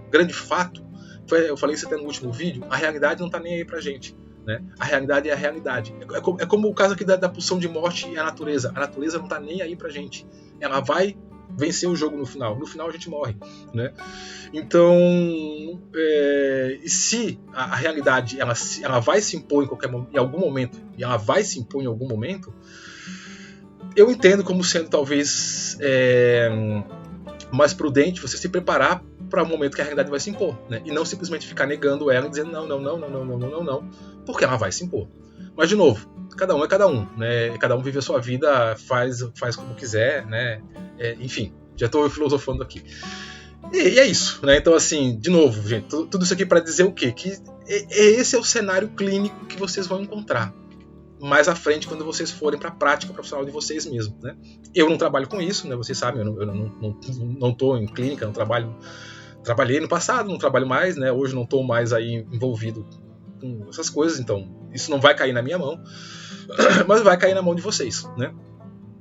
grande fato, eu falei isso até no último vídeo, a realidade não está nem aí pra gente. Né? A realidade é a realidade. É como o caso aqui da pulsão de morte e a natureza. A natureza não está nem aí pra gente. Ela vai vencer o jogo no final. No final a gente morre. Né? Então, e se a realidade ela vai se impor em algum momento, e ela vai se impor em algum momento, eu entendo como sendo talvez mais prudente você se preparar para o momento que a realidade vai se impor, né? E não simplesmente ficar negando ela e dizendo não, porque ela vai se impor. Mas de novo, cada um é cada um, né? Cada um vive a sua vida, faz como quiser, né? Enfim, já estou filosofando aqui. E é isso, né? Então, assim, de novo, gente, tudo isso aqui para dizer o quê? Que esse é o cenário clínico que vocês vão encontrar mais à frente quando vocês forem para a prática profissional de vocês mesmos, né? Eu não trabalho com isso, né? Vocês sabem, eu não estou em clínica, não trabalhei no passado, não trabalho mais, né? Hoje não estou mais aí envolvido com essas coisas, então isso não vai cair na minha mão, mas vai cair na mão de vocês, né?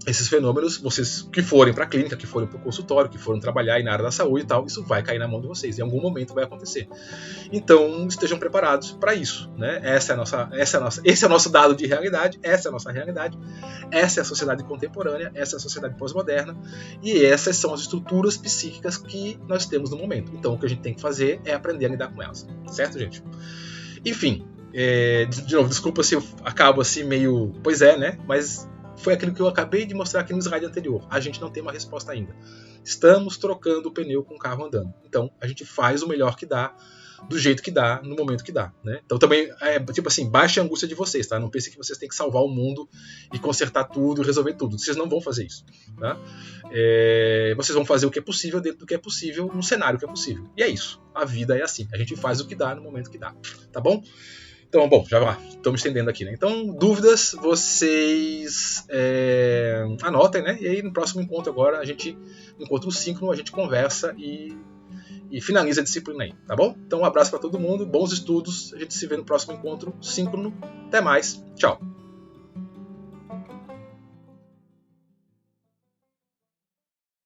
Esses fenômenos, vocês que forem para a clínica, que forem para o consultório, que forem trabalhar aí na área da saúde e tal, isso vai cair na mão de vocês. Em algum momento vai acontecer. Então, estejam preparados para isso. Né? Esse é o nosso dado de realidade, essa é a nossa realidade, essa é a sociedade contemporânea, essa é a sociedade pós-moderna, e essas são as estruturas psíquicas que nós temos no momento. Então, o que a gente tem que fazer é aprender a lidar com elas. Certo, gente? Enfim, de novo, desculpa se eu acabo assim meio... Pois é, né? Mas... foi aquilo que eu acabei de mostrar aqui no slide anterior. A gente não tem uma resposta ainda. Estamos trocando o pneu com o carro andando. Então, a gente faz o melhor que dá, do jeito que dá, no momento que dá. Né? Então, também, tipo assim, baixe a angústia de vocês. Tá? Não pense que vocês têm que salvar o mundo e consertar tudo e resolver tudo. Vocês não vão fazer isso. Tá? Vocês vão fazer o que é possível dentro do que é possível, no cenário que é possível. E é isso. A vida é assim. A gente faz o que dá no momento que dá. Tá bom? Então, bom, já lá, estamos estendendo aqui, né? Então, dúvidas, vocês anotem, né? E aí no próximo encontro agora, a gente encontra o síncrono, a gente conversa e finaliza a disciplina aí, tá bom? Então, um abraço para todo mundo, bons estudos, a gente se vê no próximo encontro síncrono. Até mais, tchau!